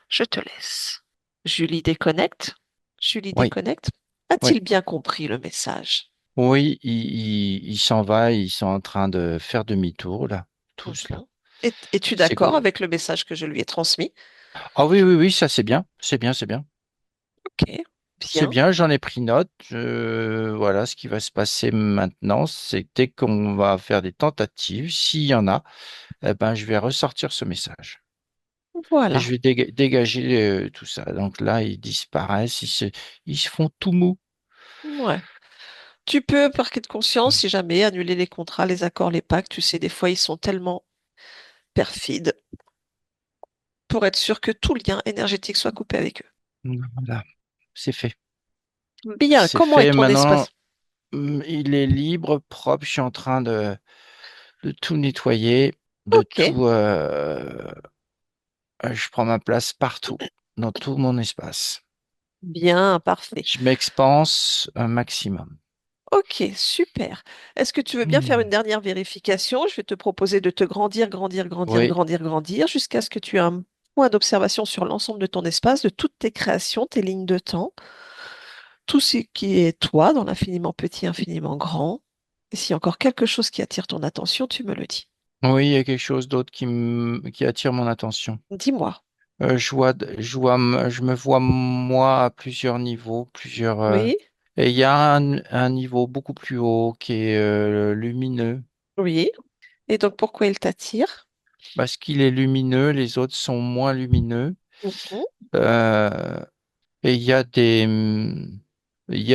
Je te laisse. Julie déconnecte? Julie Oui, déconnecte? oui. A-t-il bien compris le message? Oui, il s'en va, ils sont en train de faire demi-tour, là, tous, là. Mhm. Es-tu C'est d'accord que... avec le message que je lui ai transmis? Ah oui, oui, oui, ça c'est bien, c'est bien, c'est bien. Ok, C'est bien. bien, j'en ai pris note. Voilà, ce qui va se passer maintenant, c'est que dès qu'on va faire des tentatives, s'il y en a, eh ben, je vais ressortir ce message. Et je Voilà. vais dégager tout ça. Donc là, ils disparaissent, ils se font tout mou. Ouais. Tu peux, par quai de conscience, si jamais, annuler les contrats, les accords, les pactes. Tu sais, des fois, ils sont tellement perfides pour être sûr que tout lien énergétique soit coupé avec eux. Voilà, c'est fait. Bien. C'est Comment est fait. ton Maintenant, espace? il est libre, propre. Je suis en train de tout nettoyer, de Ok. tout. Je prends ma place partout, dans tout mon espace. Bien, parfait. Je m'expanse un maximum. Ok, super. Est-ce que tu veux bien faire une Hmm. dernière vérification? Je vais te proposer de te grandir, grandir, grandir, Oui, grandir, grandir, jusqu'à ce que tu aies un point d'observation sur l'ensemble de ton espace, de toutes tes créations, tes lignes de temps, tout ce qui est toi dans l'infiniment petit, infiniment grand. Et s'il y a encore quelque chose qui attire ton attention, tu me le dis. oui, il y a quelque chose d'autre qui attire mon attention. Dis-moi. Je me vois moi à plusieurs niveaux, plusieurs. Oui, Et il y a un niveau beaucoup plus haut qui est lumineux. oui. Et donc pourquoi il t'attire? Parce qu'il est lumineux, les autres sont moins lumineux. Mhm. Euh, et il y a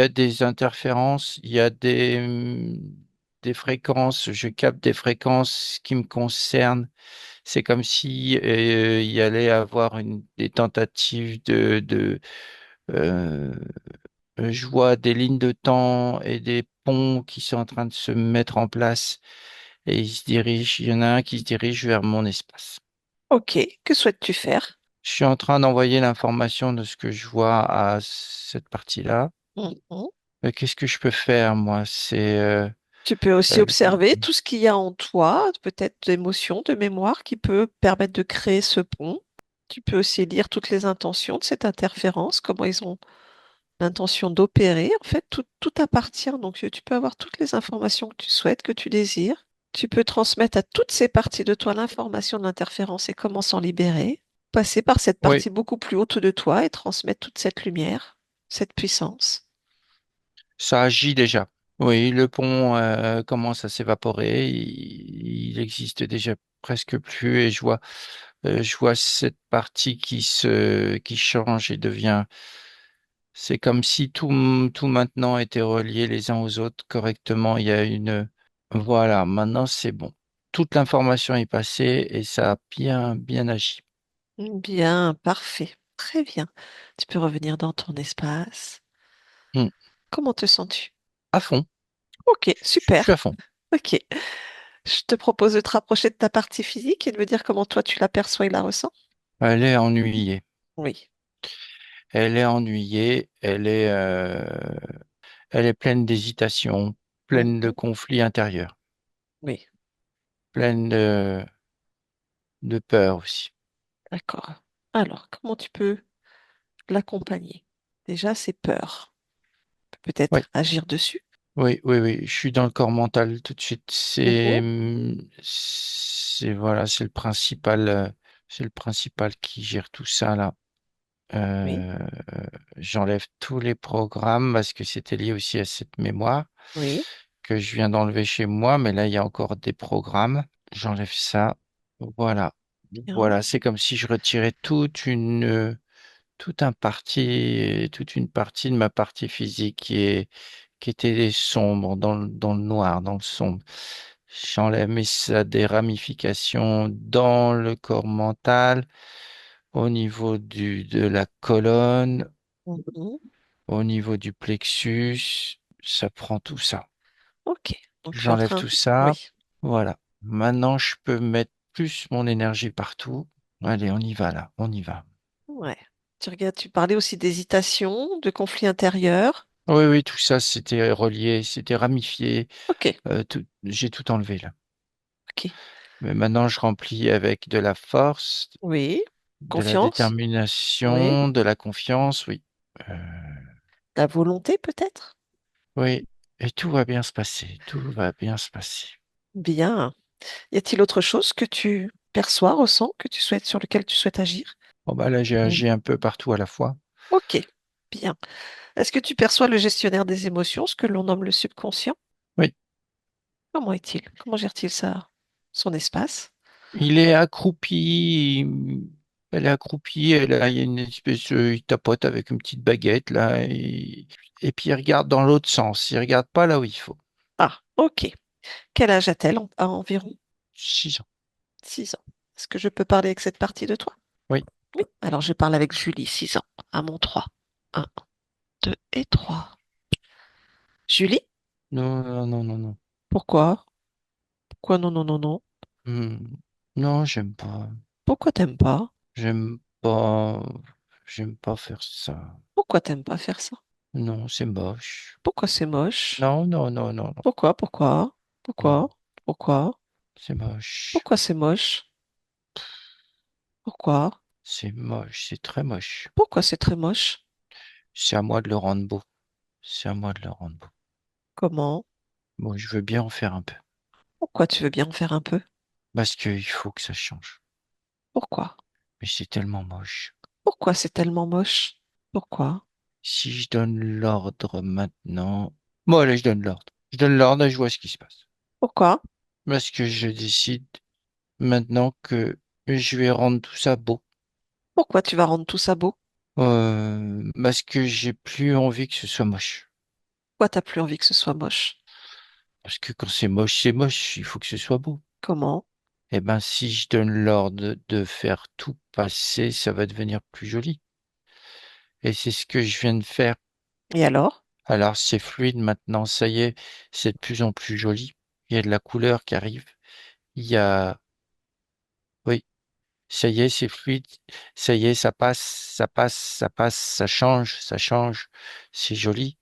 des interférences, il y a des fréquences. Je capte des fréquences qui me concernent. C'est comme si il y allait avoir des tentatives euh, je vois des lignes de temps et des ponts qui sont en train de se mettre en place et il y en a un qui se dirige vers mon espace. Ok, que souhaites-tu faire? Je suis en train d'envoyer l'information de ce que je vois à cette partie-là. Mhm. Qu'est-ce que je peux faire, moi? Tu peux aussi Euh, observer tout ce qu'il y a en toi, peut-être d'émotions, de mémoire, qui peut permettre de créer ce pont. Tu peux aussi lire toutes les intentions de cette interférence, comment ils ont l'intention d'opérer. En fait, tout appartient. Donc, tu peux avoir toutes les informations que tu souhaites, que tu désires. Tu peux transmettre à toutes ces parties de toi l'information de l'interférence et comment s'en libérer. Passer par cette oui, partie beaucoup plus haute de toi et transmettre toute cette lumière, cette puissance. ça agit déjà. Oui, le pont commence à s'évaporer. Il existe déjà presque plus et je vois cette partie qui change et devient. C'est comme si tout maintenant était relié les uns aux autres correctement. Voilà, maintenant c'est bon. Toute l'information est passée et ça a bien, bien agi. Bien, parfait. Très bien. Tu peux revenir dans ton espace. Hmm. Comment te sens-tu? À fond. Ok, Je suis à super. fond. Ok. Je te propose de te rapprocher de ta partie physique et de me dire comment toi tu l'aperçois et la ressens. Elle est ennuyée. Oui. Elle est ennuyée. Elle est pleine d'hésitation, pleine de Mhm. conflits intérieurs, Oui, pleine de peur aussi. d'accord. Alors, comment tu peux l'accompagner? Déjà, c'est peur. Oui, Peut-être agir dessus. oui, oui, oui. Je suis dans le corps mental tout de suite. Mhm. Voilà, c'est le principal qui gère tout ça là. Oui, Euh, J'enlève tous les programmes parce que c'était lié aussi à cette mémoire oui, que je viens d'enlever chez moi, mais là il y a encore des programmes. J'enlève ça. Voilà, bien. voilà. C'est comme si je retirais toute une partie de ma partie physique qui était sombre, dans le noir, dans le sombre. J'enlève, mais ça a des ramifications dans le corps mental, au niveau de la colonne, Mhm. au niveau du plexus. Ça prend tout ça. Ok. Donc tu es en J'enlève train. tout ça. Oui. Voilà. Maintenant, je peux mettre plus mon énergie partout. Allez, on y va là, on y va. Ouais. Tu regardes, tu parlais aussi d'hésitation, de conflit intérieur. Oui, oui, tout ça, c'était relié, c'était ramifié. Ok. J'ai tout enlevé là. Ok. Mais maintenant, je remplis avec de la force, Oui. de la Confiance. Oui. détermination, de la confiance, oui. Euh, La volonté peut-être? oui, et tout va bien se passer, tout va bien se passer. Bien. Y a-t-il autre chose que tu perçois, ressens, que tu souhaites, sur lequel tu souhaites agir? Bon, bah là, j'ai Mm. agi un peu partout à la fois. Ok. Bien. Est-ce que tu perçois le gestionnaire des émotions, ce que l'on nomme le subconscient? Oui, Comment est-il? Comment gère-t-il ça, son espace? il est accroupi, elle est accroupie, il y a une espèce, il tapote avec une petite baguette là, et puis il regarde dans l'autre sens, il regarde pas là où il faut. Ah, ok. Quel âge a-t-elle à environ? 6 ans. 6 ans. Est-ce que je peux parler avec cette partie de toi? Oui. Oui. Alors je parle avec Julie, 6 ans, à mon 3. Un, 2 et 3. Julie? Non, non, non, non, non. Pourquoi? Pourquoi non, non, non, non? Hmm. Non, j'aime pas. Pourquoi t'aimes pas? J'aime pas. J'aime pas faire ça. Pourquoi t'aimes pas faire ça? Non, c'est moche. Pourquoi c'est moche? Non, non, non, non, non, Pourquoi? Pourquoi? non. Pourquoi? Pourquoi? C'est moche. Pourquoi c'est moche? Pourquoi? C'est moche. C'est très moche. Pourquoi c'est très moche? C'est à moi de le rendre beau. C'est à moi de le rendre beau. Comment? Bon, je veux bien en faire un peu. Pourquoi tu veux bien en faire un peu? Parce qu'il faut que ça change. Pourquoi? Mais c'est tellement moche. Pourquoi c'est tellement moche? Pourquoi? Si je donne l'ordre maintenant. Bon, allez, je donne l'ordre. Je donne l'ordre et je vois ce qui se passe. Pourquoi? Parce que je décide maintenant que je vais rendre tout ça beau. Pourquoi tu vas rendre tout ça beau? Parce que j'ai plus envie que ce soit moche. Pourquoi t'as plus envie que ce soit moche? Parce que quand c'est moche, c'est moche. Il faut que ce soit beau. Comment? Eh ben, si je donne l'ordre de faire tout passer, ça va devenir plus joli. Et c'est ce que je viens de faire. Et alors? Alors, c'est fluide maintenant. Ça y est, c'est de plus en plus joli. Il y a de la couleur qui arrive. Il y a, oui, ça y est, c'est fluide. Ça y est, ça passe, ça passe, ça passe, ça change, ça change. C'est joli.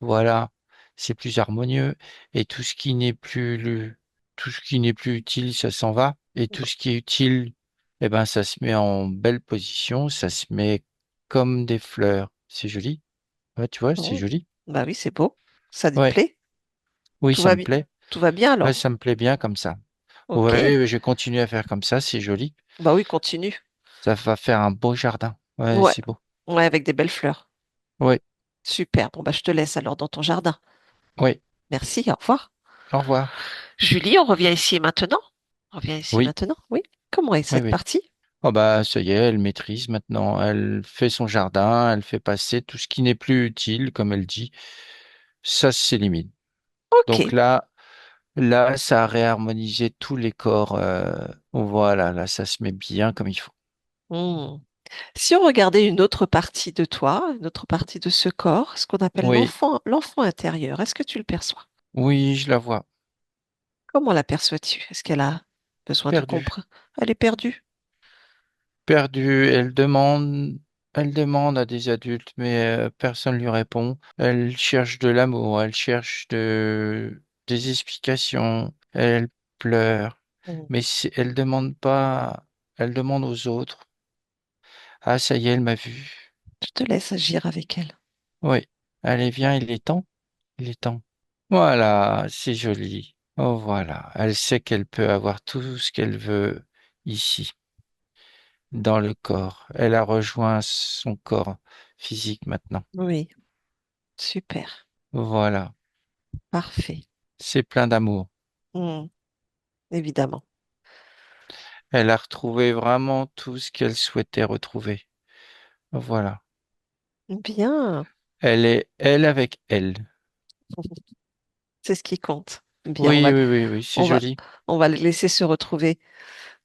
Voilà, c'est plus harmonieux et tout ce qui n'est plus utile, ça s'en va et tout ce qui est utile, eh ben, ça se met en belle position, ça se met comme des fleurs. C'est joli. Ouais, tu vois, c'est Oh. joli. Bah oui, c'est beau. Ça te Ouais, plaît? oui, Tout ça va me bien? plaît. Tout va bien Ouais, alors? ça me plaît bien comme ça. Ok. Ouais, je continue à faire comme ça, c'est joli. Bah oui, continue. Ça va faire un beau jardin. Ouais, Ouais. c'est beau. Ouais, avec des belles fleurs. Ouais, Super. Bon, bah je te laisse alors dans ton jardin. ouais. Merci, au revoir. Au revoir. Julie, on revient ici et maintenant? On revient ici et Oui, maintenant? Oui. Comment est oui, cette oui. partie? Oh bah ça y est, elle maîtrise maintenant. Elle fait son jardin, elle fait passer tout ce qui n'est plus utile, comme elle dit. Ça s'élimine. Donc Ok. là, ça a réharmonisé tous les corps. Voilà, là, ça se met bien comme il faut. Hmm. Si on regardait une autre partie de toi, une autre partie de ce corps, ce qu'on appelle Oui, l'enfant intérieur, est-ce que tu le perçois? oui, je la vois. Comment l'aperçois-tu? Est-ce qu'elle a besoin de Perdue. comprendre? Elle est perdue. Perdue, elle demande à des adultes, mais personne lui répond. Elle cherche de l'amour, elle cherche des explications, elle pleure, Hmm. mais elle demande pas, elle demande aux autres. Ah, ça y est, elle m'a vu. Je te laisse agir avec elle. Oui, allez, viens, il est temps, il est temps. Voilà, c'est joli. Oh, voilà, elle sait qu'elle peut avoir tout ce qu'elle veut ici, dans le corps. Elle a rejoint son corps physique maintenant. Oui, super. Voilà, Parfait. c'est plein d'amour. Hmm. Évidemment. Elle a retrouvé vraiment tout ce qu'elle souhaitait retrouver. Voilà. Bien. Elle est elle avec elle. C'est ce qui compte. Bien, Oui, oui, oui, oui, c'est on va, joli. on va les laisser se retrouver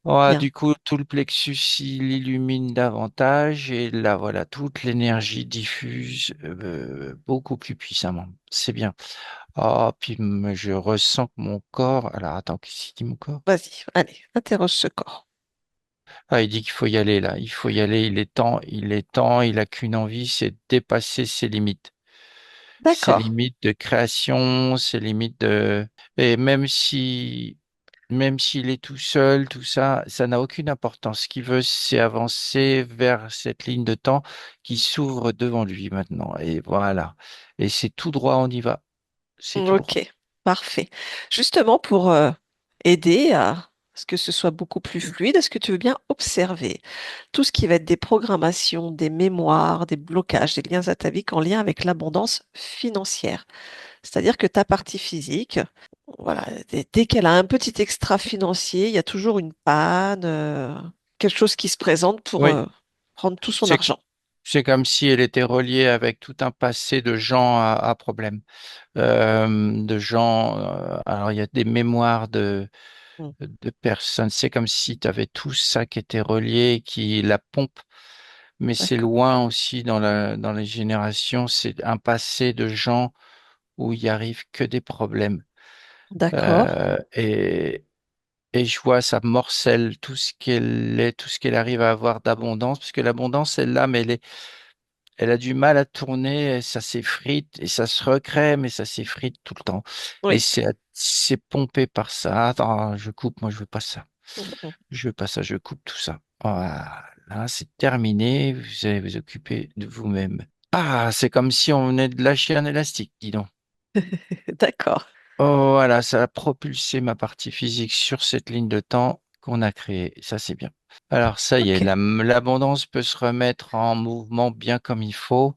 Ouais, Bien. du coup, tout le plexus, il illumine davantage et là, voilà, toute l'énergie diffuse beaucoup plus puissamment. C'est bien. Ah, puis je ressens que mon corps. Alors, attends, qu'est-ce qu'il dit mon corps? Vas-y, allez, interroge ce corps. Ah, il dit qu'il faut y aller là. Il faut y aller. Il est temps. Il est temps. Il a qu'une envie, c'est de dépasser ses limites. Ses D'accord. limites de création, ses limites de. Et même s'il est tout seul, tout ça, ça n'a aucune importance. Ce qu'il veut, c'est avancer vers cette ligne de temps qui s'ouvre devant lui maintenant. Et voilà. Et c'est tout droit, on y va. C'est tout droit. Ok, parfait. Justement, pour aider à ce que ce soit beaucoup plus fluide, est-ce que tu veux bien observer tout ce qui va être des programmations, des mémoires, des blocages, des liens ataviques en lien avec l'abondance financière? C'est-à-dire que ta partie physique, voilà, dès qu'elle a un petit extra financier, il y a toujours une panne, quelque chose qui se présente pour Oui, prendre tout son c'est argent. c'est comme si elle était reliée avec tout un passé de gens à problème. De gens. Alors, il y a des mémoires Hmm, de personnes. C'est comme si tu avais tout ça qui était relié, qui la pompe, mais c'est d'accord. loin aussi dans les générations. C'est un passé de gens où il arrive que des problèmes. D'accord. Euh, et, et je vois, ça morcelle tout ce qu'elle est, tout ce qu'elle arrive à avoir d'abondance, parce que l'abondance, elle l'a, mais elle a du mal à tourner, et ça s'effrite et ça se recrée, mais ça s'effrite tout le temps. Et Oui. c'est pompé par ça. Attends, je coupe, moi je veux pas ça. Mhm. Je veux pas ça, je coupe tout ça. Voilà, c'est terminé, vous allez vous occuper de vous-même. Ah, c'est comme si on venait de lâcher un élastique, dis donc. D'accord. Oh, voilà, ça a propulsé ma partie physique sur cette ligne de temps qu'on a créée. Ça, c'est bien. Alors, ça y est, Ok. l'abondance peut se remettre en mouvement bien comme il faut.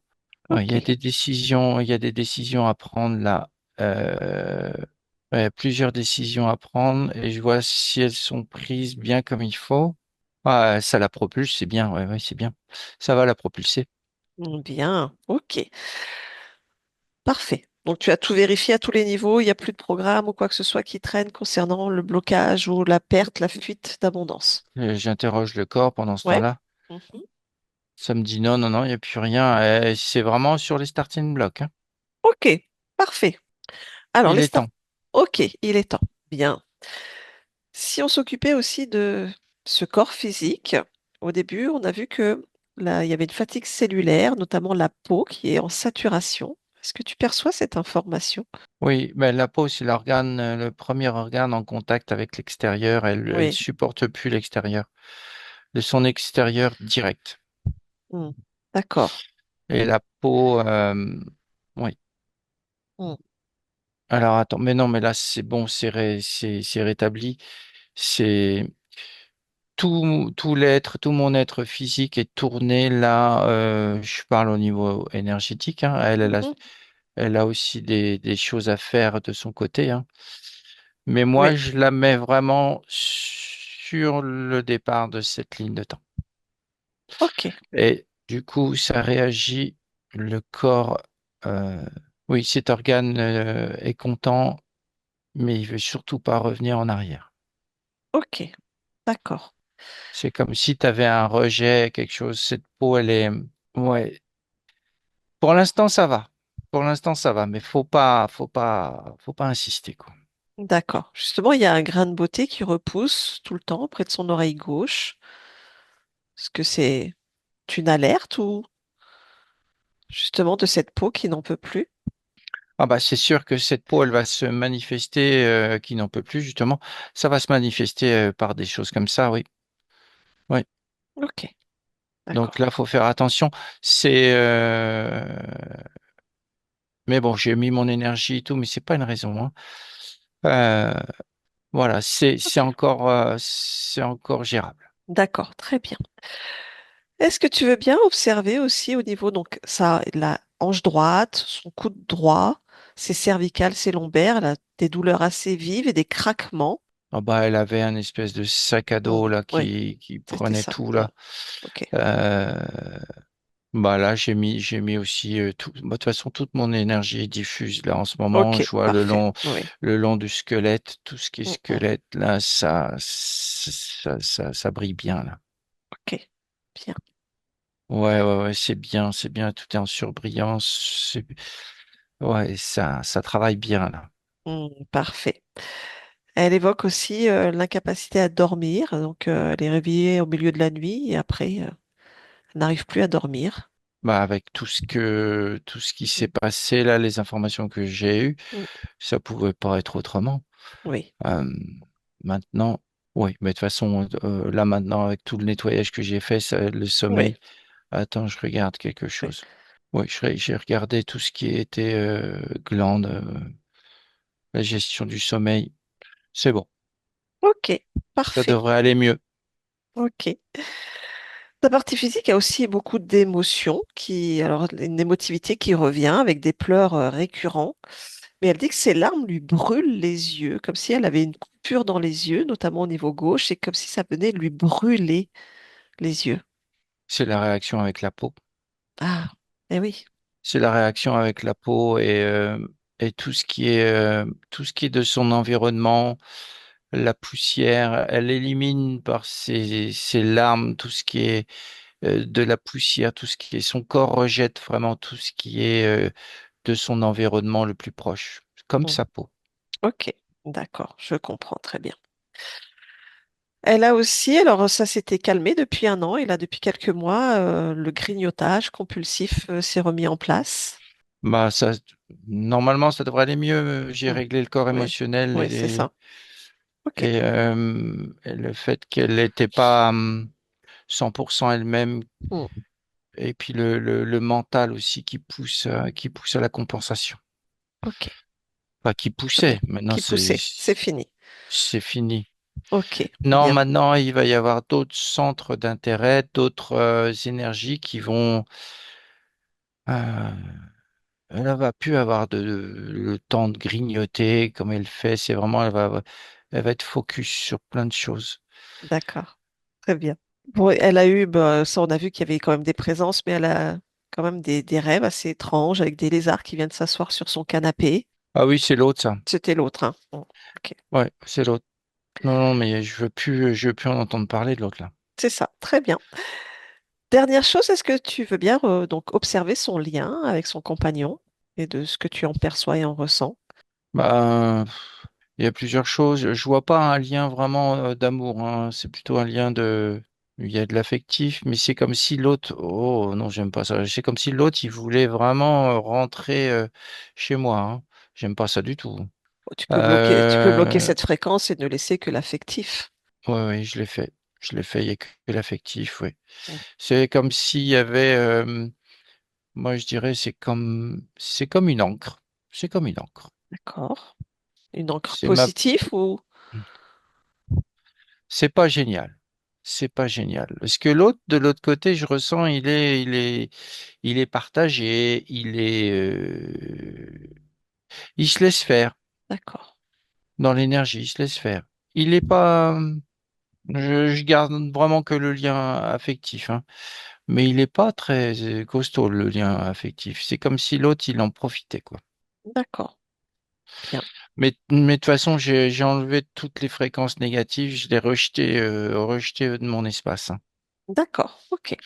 Il Ok. y a des décisions, il y a des décisions à prendre là. Euh, ouais, plusieurs décisions à prendre et je vois si elles sont prises bien comme il faut. Ah, ça la propulse, c'est bien. Ouais, ouais, c'est bien. Ça va la propulser. Bien. Ok. Parfait. Donc tu as tout vérifié à tous les niveaux, il n'y a plus de programme ou quoi que ce soit qui traîne concernant le blocage ou la perte, la fuite d'abondance. J'interroge le corps pendant ce Ouais. temps-là. Mhm. Ça me dit non, non, non, il n'y a plus rien. C'est vraiment sur les starting blocks, hein. Ok. Parfait. Alors Il les est start. temps. Ok, il est temps. Bien. Si on s'occupait aussi de ce corps physique, au début, on a vu que là, il y avait une fatigue cellulaire, notamment la peau qui est en saturation. Est-ce que tu perçois cette information? Oui, mais la peau, c'est l'organe, le premier organe en contact avec l'extérieur. Elle Oui. supporte plus l'extérieur, de son extérieur direct. Hmm. D'accord. Et la peau, oui. Hmm. Alors attends, mais non, mais là c'est bon, c'est rétabli. C'est tout l'être, tout mon être physique est tourné là. Je parle au niveau énergétique, hein. Mhm. Elle a aussi des choses à faire de son côté, hein. Mais moi, Oui. je la mets vraiment sur le départ de cette ligne de temps. Ok. Et du coup, ça réagit. Le corps, euh, oui, cet organe est content, mais il veut surtout pas revenir en arrière. Ok. D'accord. C'est comme si tu avais un rejet, quelque chose. Cette peau, elle est, ouais. Pour l'instant, ça va. Pour l'instant, ça va, mais faut pas insister, quoi. D'accord. Justement, il y a un grain de beauté qui repousse tout le temps près de son oreille gauche. Est-ce que c'est une alerte ou justement de cette peau qui n'en peut plus? Ah bah c'est sûr que cette peau, elle va se manifester, qui n'en peut plus justement. Ça va se manifester par des choses comme ça, oui. Oui. Ok. Donc D'accord. là, faut faire attention. C'est, mais bon, j'ai mis mon énergie et tout, mais c'est pas une raison, hein. Euh, voilà, Ok. c'est encore gérable. D'accord. Très bien. Est-ce que tu veux bien observer aussi au niveau, donc, ça, la hanche droite, son coude droit, ses cervicales, ses lombaires, elle a des douleurs assez vives et des craquements. Ah bah, elle avait un espèce de sac à Hmm. dos là Oui, qui c'était prenait ça. tout Hmm. là. Ok. Euh, Bah là, j'ai mis aussi tout. Bah, de toute façon, toute mon énergie est diffuse là en ce moment. Ok, Je vois parfait. Oui. le long du squelette, tout ce qui est Mm, mm. squelette là, ça brille bien là. Ok, bien. Ouais, ouais, ouais, c'est bien. Tout est en surbrillance. Ouais, ça travaille bien là. Parfait. Elle évoque aussi l'incapacité à dormir. Donc, elle est réveillée au milieu de la nuit et après, elle n'arrive plus à dormir. Bah avec tout ce qui s'est Mm, passé là, les informations que j'ai eues, mm. ça pouvait pas être autrement. Oui, Euh, Maintenant, oui, mais de toute façon, là maintenant, avec tout le nettoyage que j'ai fait, le oui, sommeil. Attends, je regarde quelque oui. chose. Oui, j'ai regardé tout ce qui était glande, la gestion du sommeil. C'est bon, Ok, ça parfait. devrait aller mieux. Ok. La partie physique a aussi beaucoup d'émotions alors une émotivité qui revient avec des pleurs récurrents. Mais elle dit que ses larmes lui brûlent les yeux, comme si elle avait une coupure dans les yeux, notamment au niveau gauche, et comme si ça venait lui brûler les yeux. C'est la réaction avec la peau. Ah, eh oui. C'est la réaction avec la peau et tout ce qui est de son environnement, la poussière. Elle élimine par ses larmes tout ce qui est de la poussière, tout ce qui est son corps rejette vraiment tout ce qui est de son environnement le plus proche, comme Mm. sa peau. Ok, d'accord, je comprends très bien. Elle a aussi, alors ça s'était calmé depuis un an, et là depuis quelques mois, le grignotage compulsif s'est remis en place. Bah ça, normalement, ça devrait aller mieux. J'ai Mm. réglé le corps Oui, émotionnel oui, c'est ça. Ok. et le fait qu'elle n'était pas 100% elle-même, Mm. et puis le mental aussi qui pousse à la compensation. Ok, Pas qui très bien. poussait, maintenant Qui poussait, c'est fini. c'est fini. Ok, Non, bien, maintenant il va y avoir d'autres centres d'intérêt, d'autres énergies qui vont. euh, Elle va plus avoir le temps de grignoter comme elle fait. C'est vraiment, elle va être focus sur plein de choses. d'accord. Très bien. Bon, elle a eu, bah, ça on a vu qu'il y avait quand même des présences, mais elle a quand même des rêves assez étranges avec des lézards qui viennent s'asseoir sur son canapé. Ah oui, c'est l'autre, ça. C'était l'autre, hein. Bon, ok. Ouais, c'est l'autre. Non, non, mais je veux plus en entendre parler de l'autre là. C'est ça, très bien. Dernière chose, est-ce que tu veux bien donc observer son lien avec son compagnon et de ce que tu en perçois et en ressens? Bah, il y a plusieurs choses. Je vois pas un lien vraiment d'amour, hein. C'est plutôt un lien de. Il y a de l'affectif, mais c'est comme si l'autre. Oh non, j'aime pas ça. C'est comme si l'autre, il voulait vraiment rentrer chez moi, hein. J'aime pas ça du tout. Bon, tu peux bloquer Euh, cette fréquence et ne laisser que l'affectif. Ouais, ouais, je l'ai fait. Je l'ai fait, il n'y a que l'affectif, oui. Mm. C'est comme s'il y avait, moi je dirais, c'est comme une encre. C'est comme une encre. D'accord. Une encre C'est ma, positive ou... c'est pas génial. C'est pas génial. Parce que l'autre, de l'autre côté, je ressens, il est partagé, il se laisse faire D'accord. dans l'énergie, il se laisse faire. Il est pas, je garde vraiment que le lien affectif, hein. Mais il n'est pas très costaud, le lien affectif. C'est comme si l'autre, il en profitait, quoi. D'accord. Bien. Mais de toute façon, j'ai enlevé toutes les fréquences négatives, je les rejeté de mon espace, hein. D'accord. OK.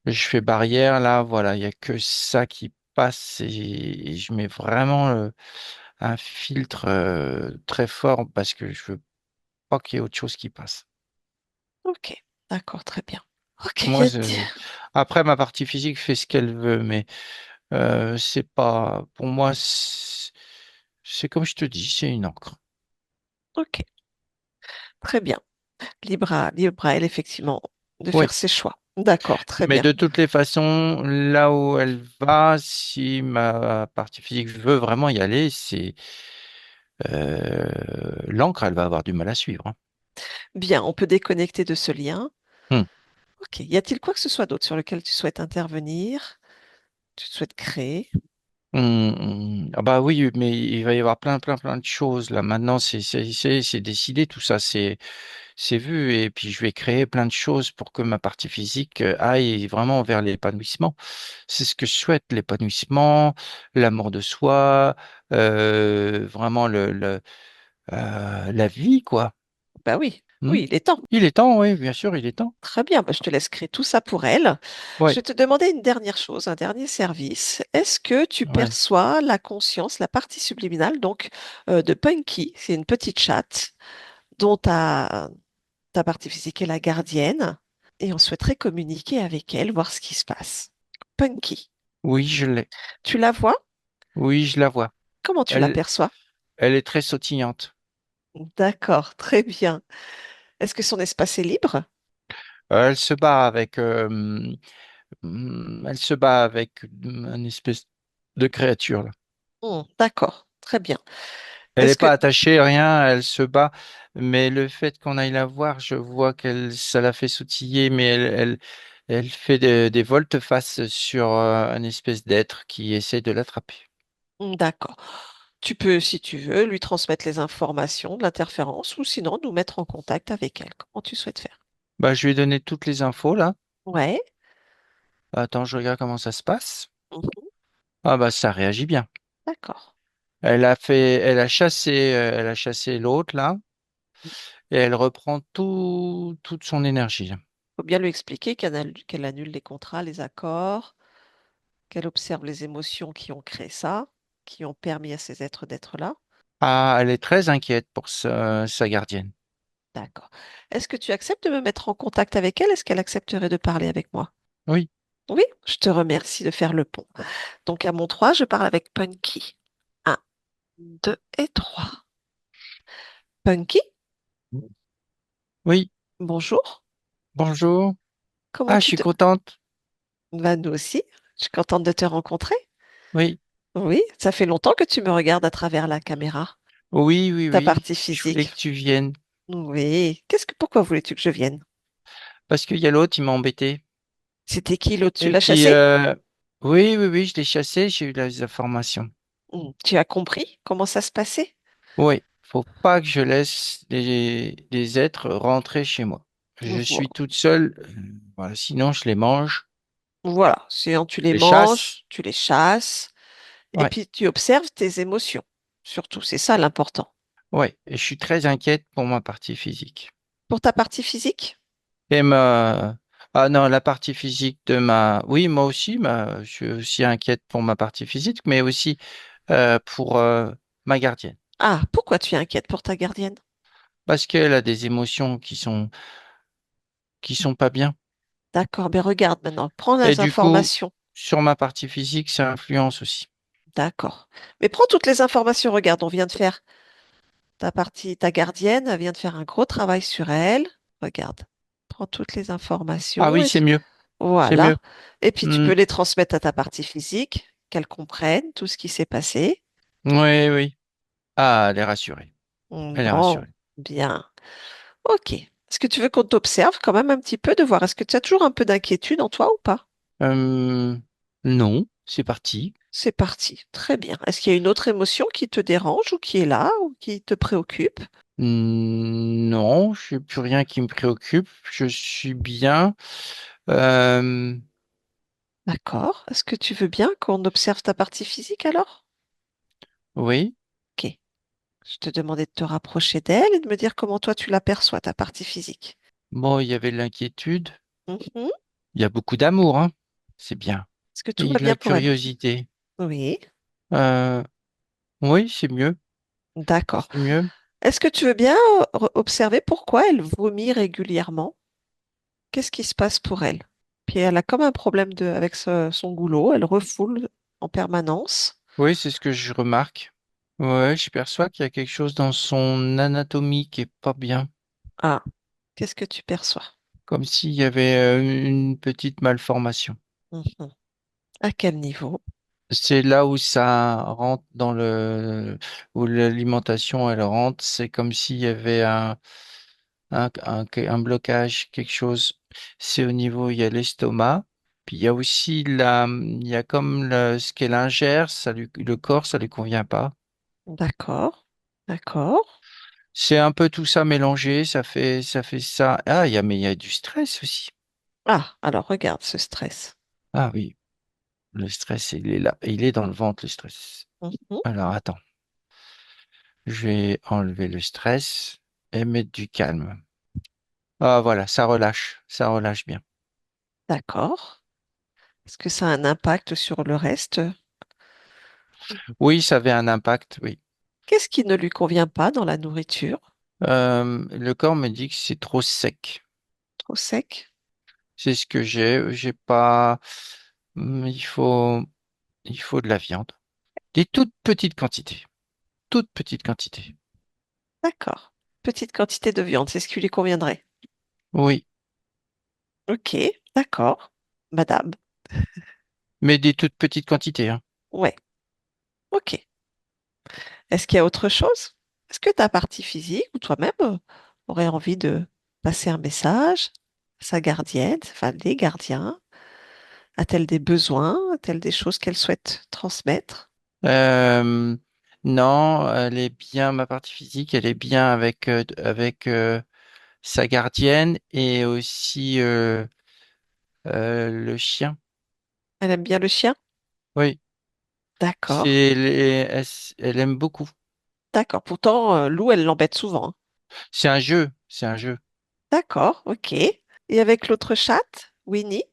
Je fais barrière, là, voilà, il n'y a que ça qui passe et je mets vraiment un filtre très fort parce que je veux pas qu'il y ait autre chose qui passe. OK. D'accord. Très bien. OK. Moi, après, ma partie physique fait ce qu'elle veut, mais c'est pas, pour moi, c'est comme je te dis, c'est une encre. OK. Très bien. Libre à elle, effectivement, de Oui, faire ses choix. D'accord. Très mais bien. de toutes les façons, là où elle va, si ma partie physique veut vraiment y aller, c'est l'encre, elle va avoir du mal à suivre, hein. Bien. On peut déconnecter de ce lien. Hmm. OK. Y a-t-il quoi que ce soit d'autre sur lequel tu souhaites intervenir? Tu souhaites créer? Ah bah oui, mais il va y avoir plein de choses là. Maintenant, c'est décidé tout ça. c'est vu. Et puis, je vais créer plein de choses pour que ma partie physique aille vraiment vers l'épanouissement. C'est ce que je souhaite, l'épanouissement, l'amour de soi, vraiment la vie, quoi. Bah oui, Hmm. oui, il est temps. Il est temps, oui, bien sûr, il est temps. Très bien, bah, je te laisse créer tout ça pour elle. Je Ouais, vais te demander une dernière chose, un dernier service. Est-ce que tu ouais. perçois la conscience, la partie subliminale donc de Punky? C'est une petite chatte dont ta partie physique est la gardienne et on souhaiterait communiquer avec elle, voir ce qui se passe. Punky, Oui, je l'ai. tu la vois? Oui, je la vois. Comment tu Elle, l'aperçois? elle est très sautillante. D'accord, très bien. Est-ce que son espace est libre? Elle se bat avec, elle se bat avec une espèce de créature, là. D'accord, très bien. Elle n'est Est-ce que pas attachée, rien, elle se bat. Mais le fait qu'on aille la voir, je vois ça la fait sautiller, mais elle fait des volte-face sur un espèce d'être qui essaie de l'attraper. D'accord. Tu peux, si tu veux, lui transmettre les informations de l'interférence ou sinon nous mettre en contact avec elle. Comment tu souhaites faire? Bah, je lui ai donné toutes les infos, là. Ouais. Attends, je regarde comment ça se passe. Mhm. Ah, bah, ça réagit bien. D'accord. Elle a chassé l'autre, là, et elle reprend toute son énergie. Faut bien lui expliquer qu'elle annule les contrats, les accords, qu'elle observe les émotions qui ont créé ça, qui ont permis à ces êtres d'être là. Ah, elle est très inquiète pour sa gardienne. D'accord. Est-ce que tu acceptes de me mettre en contact avec elle? Est-ce qu'elle accepterait de parler avec moi? Oui, Oui, je te remercie de faire le pont. Donc à mon 3, je parle avec Punky. Un, 2 et 3. Punky, oui, bonjour. bonjour. Comment Ah, je tu suis te... contente. Bah, nous aussi. Je suis contente de te rencontrer. Oui, Oui, ça fait longtemps que tu me regardes à travers la caméra. oui, oui, Ta oui. partie Je voulais physique. que tu viennes. Oui. Pourquoi voulais-tu que je vienne? Parce qu'il y a l'autre, il m'a embêté. C'était qui l'autre? Tu Et l'as puis, chassé? oui, oui, oui, je l'ai chassé, j'ai eu les informations. Tu as compris comment ça se passait? Oui, faut pas que je laisse les êtres rentrer chez moi. Je suis Vo- toute seule, voilà, sinon je les mange, Voilà. Sinon, tu les je les chasse. manges, tu les chasses, et Ouais, puis tu observes tes émotions. Surtout, c'est ça l'important. ouais, et je suis très inquiète pour ma partie physique. Pour ta partie physique? Et ah non, la partie physique de oui, moi aussi, je suis aussi inquiète pour ma partie physique, mais aussi pour ma gardienne. Ah, pourquoi tu es inquiète pour ta gardienne? Parce qu'elle a des émotions qui sont pas bien. D'accord, mais regarde maintenant, prends Et les du coup, informations. sur ma partie physique, ça influence aussi. D'accord. Mais prends toutes les informations. Regarde, on vient de faire ta gardienne, elle vient de faire un gros travail sur elle. Regarde, prends toutes les Ah informations oui, et c'est mieux, c'est voilà. mieux. Et puis tu Hmm. peux les transmettre à ta partie physique, qu'elle comprenne tout ce qui s'est passé. Oui, oui. Ah, elle est rassurée. Elle est Bon, rassurée. bien. Ok. Est-ce que tu veux qu'on t'observe quand même un petit peu de voir, est-ce que tu as toujours un peu d'inquiétude en toi ou pas? Non, c'est parti. C'est parti. Très bien. Est-ce qu'il y a une autre émotion qui te dérange ou qui est là ou qui te préoccupe? Non, je n'ai plus rien qui me préoccupe. Je suis bien. Euh, D'accord. Est-ce que tu veux bien qu'on observe ta partie physique alors? oui. Ok. Je te demandais de te rapprocher d'elle et de me dire comment toi tu l'aperçois, ta partie physique. Bon, il y avait de l'inquiétude. Mhm. Il y a beaucoup d'amour, hein. C'est bien. Est-ce que tout Et va de la bien pour elle? curiosité. Oui. Euh, oui, c'est mieux. D'accord. C'est mieux. Est-ce que tu veux bien observer pourquoi elle vomit régulièrement? Qu'est-ce qui se passe pour elle? Puis elle a comme un problème avec son goulot, elle refoule en permanence. Oui, c'est ce que je remarque. Ouais, je perçois qu'il y a quelque chose dans son anatomie qui est pas bien. Ah, qu'est-ce que tu perçois? Comme s'il y avait une petite malformation. Mhm. À quel niveau? C'est là où ça rentre où l'alimentation elle rentre. C'est comme s'il y avait un blocage, quelque chose. C'est au niveau, il y a l'estomac. Puis il y a aussi il y a comme ce qu'elle ingère, le corps, ça lui convient pas. D'accord, d'accord. C'est un peu tout ça mélangé, ça fait ça. Ah, mais il y a du stress aussi. Ah, alors regarde ce stress. Ah oui, le stress, il est là. Il est dans le ventre, le stress. Mhm. Alors, attends. Je vais enlever le stress et mettre du calme. Ah, voilà, ça relâche bien. D'accord. Est-ce que ça a un impact sur le reste? Oui, ça avait un impact, oui. Qu'est-ce qui ne lui convient pas dans la nourriture? Le corps me dit que c'est trop sec. Trop sec? C'est ce que j'ai. J'ai pas. Il faut de la viande. Des toutes petites quantités. Toutes petites quantités. D'accord. Petite quantité de viande, c'est ce qui lui conviendrait. Oui, Ok, d'accord. Madame. mais des toutes petites quantités, hein. Ouais, ok. Est-ce qu'il y a autre chose? Est-ce que ta partie physique ou toi-même aurait envie de passer un message à sa gardienne, enfin les gardiens? A-t-elle des besoins? A-t-elle des choses qu'elle souhaite transmettre? Euh, non, elle est bien, ma partie physique, elle est bien avec sa gardienne et aussi le chien. Elle aime bien le chien? Oui, D'accord, elle aime beaucoup. d'accord. Pourtant, Lou, elle l'embête souvent, hein. C'est un jeu. D'accord, ok. Et avec l'autre chatte, Winnie?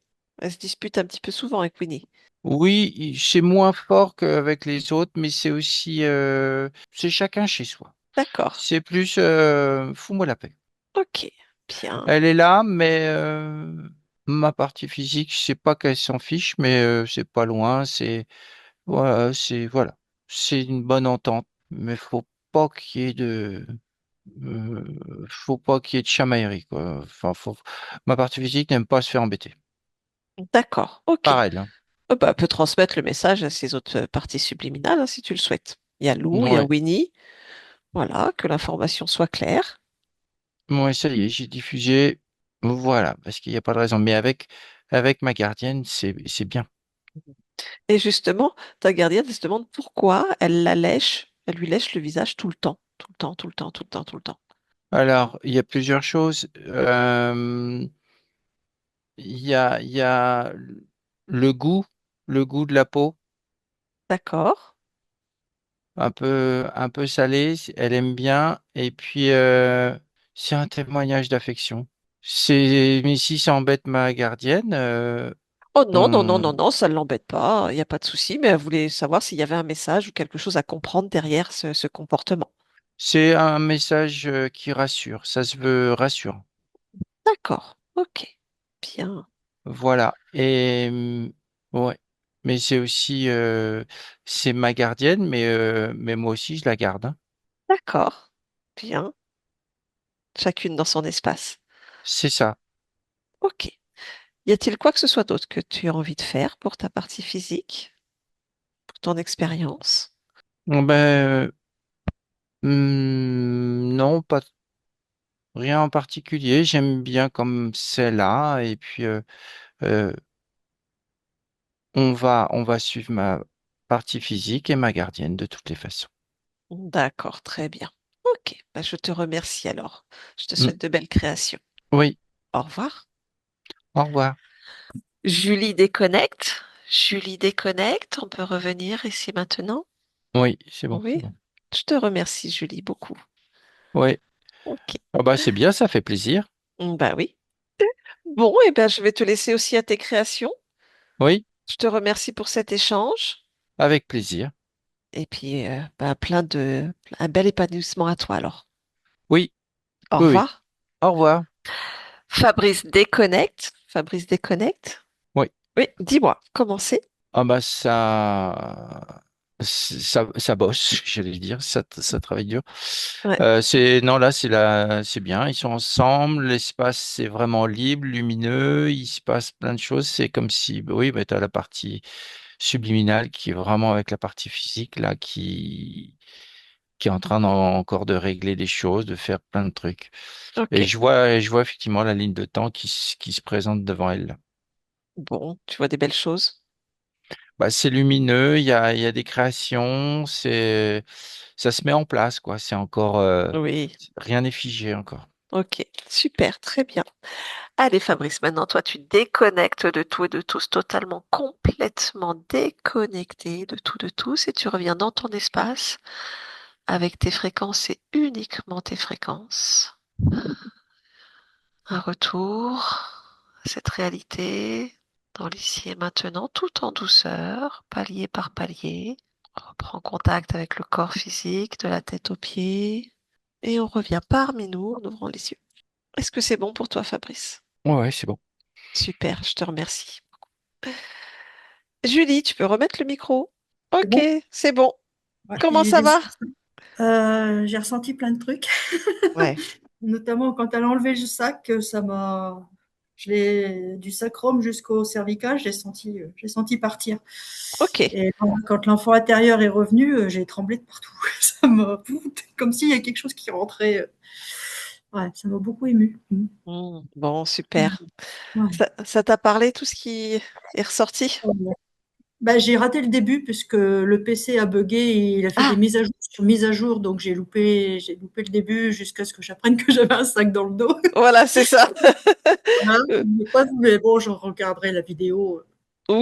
Elle se dispute un petit peu souvent avec Winnie. Oui, c'est moins fort qu'avec les autres, mais c'est aussi, c'est chacun chez soi. D'accord, C'est plus, fous-moi la paix. ok, bien. Elle est là, mais ma partie physique, c'est pas qu'elle s'en fiche, mais c'est pas loin. Voilà, c'est une bonne entente, mais pas qu'il y ait de, faut pas qu'il y ait de chamaillerie, quoi. Enfin, ma partie physique n'aime pas se faire embêter. D'accord, ok. Par elle, hein. Bah, elle peut transmettre le message à ses autres parties subliminales hein, si tu le souhaites. Il y a Lou, il y a Ouais, Winnie. Voilà, que l'information soit claire. ouais, ça y est, j'ai diffusé. Voilà, parce qu'il n'y a pas de raison. Mais avec ma gardienne, c'est bien. Et justement, ta gardienne elle se demande pourquoi elle la lèche, elle lui lèche le visage tout le temps. Tout le temps, tout le temps, tout le temps, tout le temps. Alors, il y a plusieurs choses. Il y a le goût, le goût de la peau, D'accord? un peu salé, elle aime bien, et puis c'est un témoignage d'affection. Mais si ça embête ma gardienne, Oh non, non, non, on, non, non, ça ne l'embête pas, il n'y a pas de souci, mais elle voulait savoir s'il y avait un message ou quelque chose à comprendre derrière ce comportement. c'est un message qui rassure, ça se veut rassurant. D'accord, ok, bien, Voilà. Et ouais. Mais c'est aussi, c'est ma gardienne, mais moi aussi je la garde, hein. d'accord, bien, chacune dans son espace. C'est ça. Ok. Y a-t-il quoi que ce soit d'autre que tu as envie de faire pour ta partie physique, pour ton expérience? Bon, ben, non, pas rien en particulier. J'aime bien comme c'est là. Et puis, euh, on va suivre ma partie physique et ma gardienne de toutes les façons. D'accord, très bien. Ok, bah, je te remercie alors. Je te Mm. souhaite de belles créations. Oui, Au revoir. au revoir. Julie déconnecte. Julie déconnecte. On peut revenir ici maintenant? Oui, c'est bon, c'est Oui. bon. Je te remercie, Julie, beaucoup. Oui. Ok. Ah bah, c'est bien, ça fait plaisir. Bah oui. Bon, et ben je vais te laisser aussi à tes créations. Oui, Je te remercie pour cet échange. avec plaisir. Et puis, bah, un bel épanouissement à toi alors. Oui, Au oui, oui. revoir. Au revoir. Fabrice déconnecte. Fabrice déconnecte. Oui. Oui, dis-moi, comment c'est? Ah bah ça bosse, j'allais dire, ça travaille dur. Ouais. Non là c'est bien, ils sont ensemble, l'espace c'est vraiment libre, lumineux, il se passe plein de choses, c'est comme si bah oui, bah, tu as la partie subliminale qui est vraiment avec la partie physique là qui est en train encore de régler des choses, de faire plein de trucs. Ok. Et je vois effectivement la ligne de temps qui se présente devant elle là. Bon, tu vois des belles choses. Bah, c'est lumineux, il y a des créations, ça se met en place, quoi. C'est encore, Oui, rien n'est figé encore. ok, super, très bien. Allez Fabrice, maintenant toi tu déconnectes de tout et de tous, totalement, complètement déconnecté de tout, de tous, et tu reviens dans ton espace avec tes fréquences et uniquement tes fréquences. Un retour à cette réalité dans l'ici et maintenant, tout en douceur, palier par palier. On reprend contact avec le corps physique, de la tête aux pieds, et on revient parmi nous en ouvrant les yeux. Est-ce que c'est bon pour toi, Fabrice? Ouais, ouais, c'est bon. Super, je te remercie. Julie, tu peux remettre le micro? C'est Ok, bon? c'est bon. Ouais, Comment ça va? j'ai ressenti plein de trucs, Ouais, notamment quand elle a enlevé le sac, du sacrum jusqu'au cervical, j'ai senti partir. ok. Et quand l'enfant intérieur est revenu, j'ai tremblé de partout. Ça m'a, comme s'il y a quelque chose qui rentrait. Ouais, ça m'a beaucoup ému. Bon, super. Ouais. Ça t'a parlé tout ce qui est ressorti? Ouais. Bah, j'ai raté le début puisque le PC a buggé et il a fait des Ah, mises à jour sur mises à jour, donc j'ai loupé le début jusqu'à ce que j'apprenne que j'avais un sac dans le dos. voilà, c'est ça. Voilà, mais pas vu, mais bon, je regarderai la vidéo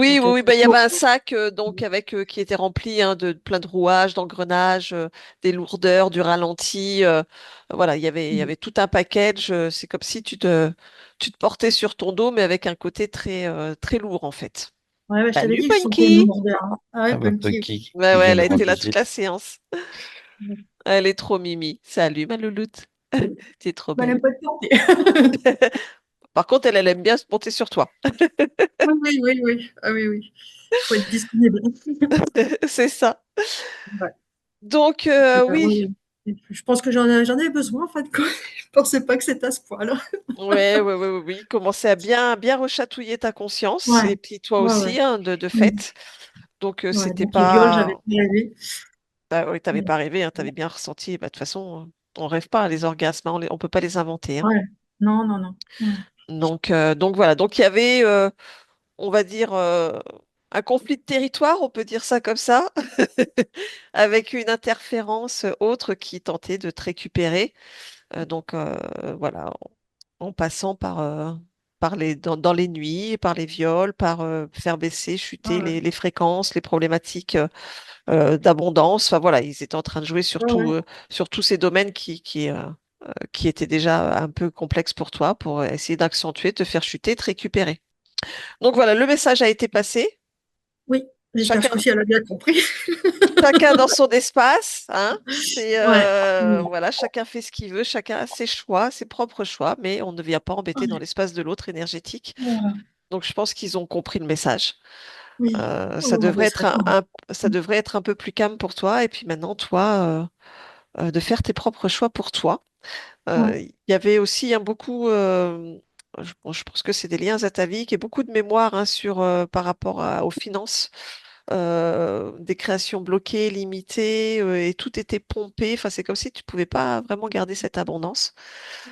dans Oui, oui, oui, quelques bah, il y avait jours. un sac donc avec qui était rempli hein, de plein de rouages, d'engrenages, des lourdeurs, du ralenti. Voilà, il y avait tout un package. C'est comme si tu te portais sur ton dos, mais avec un côté très lourd en fait. Ouais, ouais, je t'avais Salut dit que je sentais une Punky! lourdeur, hein. Ah ouais, Ah bah, Punky. Bucky Ouais, qui ouais, vient elle de a rendre été là toute la visite. séance. Elle est trop mimi. Salut ma louloute. Tu es trop Bah, elle belle. aime pas être portée. Par contre, elle aime bien se monter sur toi. Oui, oui, oui, oui. Ah oui, oui. Faut être disponible. C'est ça. Ouais. Donc, oui. Oui, oui. Je pense que j'en avais besoin, en fait, quoi. Je pensais pas que c'était à ce point-là. Ouais, ouais, ouais, ouais, oui, commencer à bien rechatouiller ta conscience Ouais, et puis toi ouais, ouais. aussi, hein, de Mm. fait. Donc, Ouais, c'était donc le viol, j'avais pas. pas rêvé. Bah, oui, t'avais Ouais, pas rêvé, hein, t'avais bien ressenti. Bah, de toute façon, on rêve pas, les orgasmes, hein, on peut pas les inventer. Hein. ouais. Non, non, non. Ouais. Donc voilà. Donc, il y avait, on va dire, un conflit de territoire, on peut dire ça comme ça, avec une interférence autre qui tentait de te récupérer. Donc voilà, en passant par dans les nuits, par les viols, par faire baisser, Ouais, chuter ouais. les fréquences, les problématiques d'abondance. Enfin voilà, ils étaient en train de jouer Ouais, ouais. sur tous ces domaines qui étaient déjà un peu complexes pour toi, pour essayer d'accentuer, te faire chuter, te récupérer. Donc voilà, le message a été passé. Oui, j'espère que Chacun, si elle a bien compris. chacun dans son espace, hein. C'est Ouais. Mm. voilà, chacun fait ce qu'il veut, chacun a ses choix, ses propres choix, mais on ne vient pas embêter dans Ouais. l'espace de l'autre énergétique. Voilà. Donc je pense qu'ils ont compris le message. Oui. Ça Oh, devrait mais être ça change. ça devrait être un peu plus calme pour toi. Et puis maintenant, toi, de faire tes propres choix pour toi. Ouais. Il y avait aussi hein, beaucoup, bon, je pense que c'est des liens ataviques et beaucoup de mémoire hein, par rapport aux finances. Des créations bloquées, limitées, et tout était pompé. Enfin, c'est comme si tu pouvais pas vraiment garder cette abondance.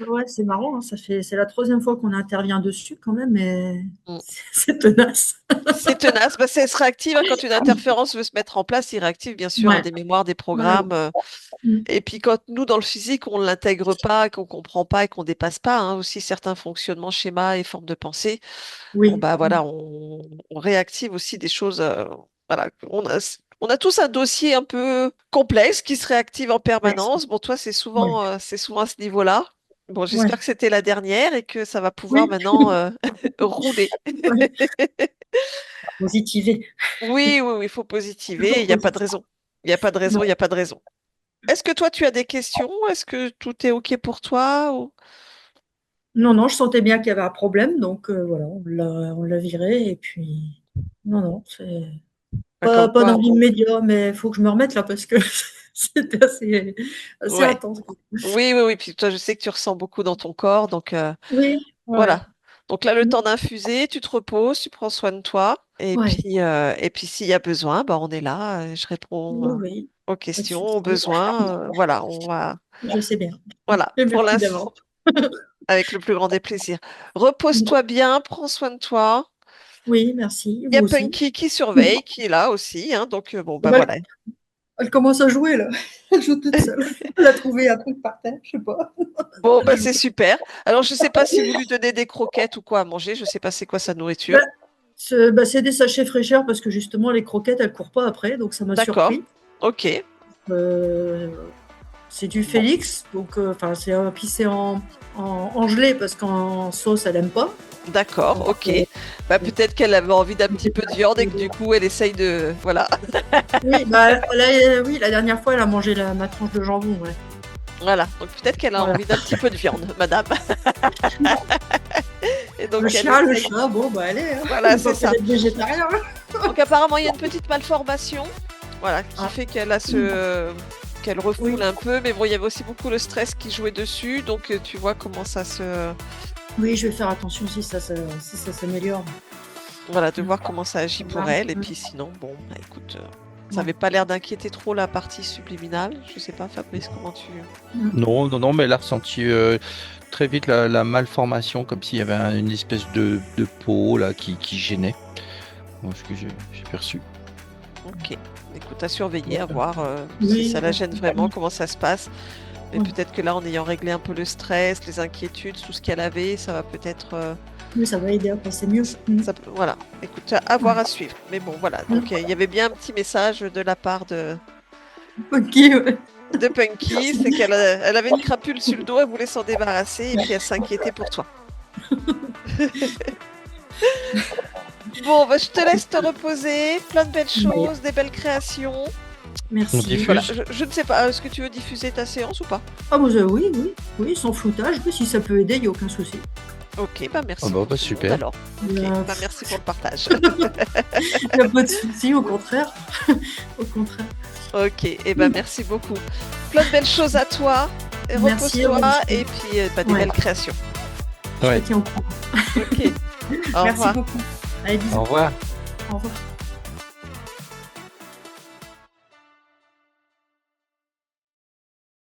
Ouais, c'est marrant, hein, c'est la troisième fois qu'on intervient dessus quand même, mais Mm. c'est tenace. C'est tenace. Bah, c'est, elle se réactive hein, quand une interférence veut se mettre en place. Il réactive bien sûr hein, Ouais, des mémoires, des ouais, programmes. mm, Et puis quand nous, dans le physique, on ne l'intègre pas, qu'on comprend pas et qu'on dépasse pas hein, aussi certains fonctionnements, schémas et formes de pensée, bon oui, bah voilà, on réactive aussi des choses. Voilà, on a tous un dossier un peu complexe qui se réactive en ouais, permanence. Bon, toi, ouais, c'est souvent à ce niveau-là. Bon, j'espère ouais, que c'était la dernière et que ça va pouvoir oui, maintenant rouler. ouais, positiver. Oui, oui, oui, il faut positiver. Toujours Il n'y a pas de positif. raison. Il n'y a pas de raison, il n'y Ouais. a pas de raison. Est-ce que toi, tu as des questions? Est-ce que tout est OK pour toi? Non, non, je sentais bien qu'il y avait un problème, donc voilà, on l'a viré, et puis, non, non, c'est Enfin, comme pas dans quoi. l'immédiat, mais il faut que je me remette là parce que c'était assez Ouais. intense. Oui, oui, oui. Puis toi, je sais que tu ressens beaucoup dans ton corps. Donc, Oui, ouais, voilà. Donc là, le mm, temps d'infuser, tu te reposes, tu prends soin de toi. ouais, Et puis s'il y a besoin, bah, on est là. Je réponds oui, oui, aux pas de questions, aux souci. besoins. Voilà, on va. Je sais bien. Voilà, Et pour merci l'instant, d'avance. avec le plus grand des plaisirs. Repose-toi bien, prends soin de toi. Oui, merci. Il y a Vous aussi. Punky qui surveille, qui est là aussi, hein, donc bon, bah Bah, voilà. elle commence à jouer là. Elle joue toute seule. Elle a trouvé un truc par terre, je sais pas. Bon, bah c'est super. Alors, je sais pas si vous lui donnez des croquettes ou quoi à manger, je sais pas c'est quoi sa Bah, nourriture. c'est des sachets fraîcheurs parce que justement les croquettes elles courent pas après, donc ça m'a D'accord, surpris. ok, Euh, c'est du bon, Félix, donc enfin puis c'est en gelée parce qu'en sauce elle aime pas. d'accord, Donc, ok. Bah peut-être qu'elle avait envie d'un petit peu de viande et que du oui, coup, elle essaye de... Voilà, oui, la dernière fois elle a mangé ma tranche de jambon, ouais. voilà. Donc peut-être qu'elle a Voilà. envie d'un petit peu de viande, madame. Et Le donc, elle chat, essaye... bon bah allez, hein. Voilà, c'est Pas ça. peut-être végétarien. Donc apparemment, il y a une petite malformation, voilà, qui Ah. fait qu'elle a ce... qu'elle refoule Oui. un peu, mais bon, il y avait aussi beaucoup le stress qui jouait dessus, donc tu vois comment ça se... Oui, je vais faire attention si ça s'améliore. Voilà, de voir comment ça agit pour Voilà. elle, et puis sinon, bon, bah, écoute, ça Ouais. avait pas l'air d'inquiéter trop la partie subliminale, je sais pas, Fabrice, comment tu... Non, non, non, mais elle a ressenti très vite la malformation, comme s'il y avait une espèce de peau là qui gênait. Moi, ce que j'ai perçu. Ok, écoute, à surveiller, à voir si Oui, ça la gêne vraiment, comment ça se passe. Mais Ouais. peut-être que là, en ayant réglé un peu le stress, les inquiétudes, tout ce qu'elle avait, ça va peut-être... Oui, ça va aider à passer mieux. Voilà, écoute, à voir, à suivre. Mais bon, voilà, donc il y avait bien un petit message de la part Ok, ouais. de Punky, c'est elle avait une crapule sur le dos, elle voulait s'en débarrasser, et puis elle s'inquiétait pour toi. Bon, bah, je te laisse te reposer, plein de belles choses, des belles créations. On Merci. diffuse. Voilà, je ne sais pas, est-ce que tu veux diffuser ta séance ou pas? Ah, oui, sans floutage, mais si ça peut aider, il n'y a aucun souci. Ok, bah merci Ah bah, pour bah, tout le super. monde, alors. Ok, Euh, bah merci pour le partage. Il n'y a pas de souci, au contraire. Au contraire. Ok, et ben merci beaucoup. Plein de belles choses à toi. Et Merci, repose-toi Aurélie. et puis des Ouais. belles créations. Je Ouais. te tiens au courant. Ok, au Merci revoir. beaucoup. Allez, bisous. Au revoir. Au revoir.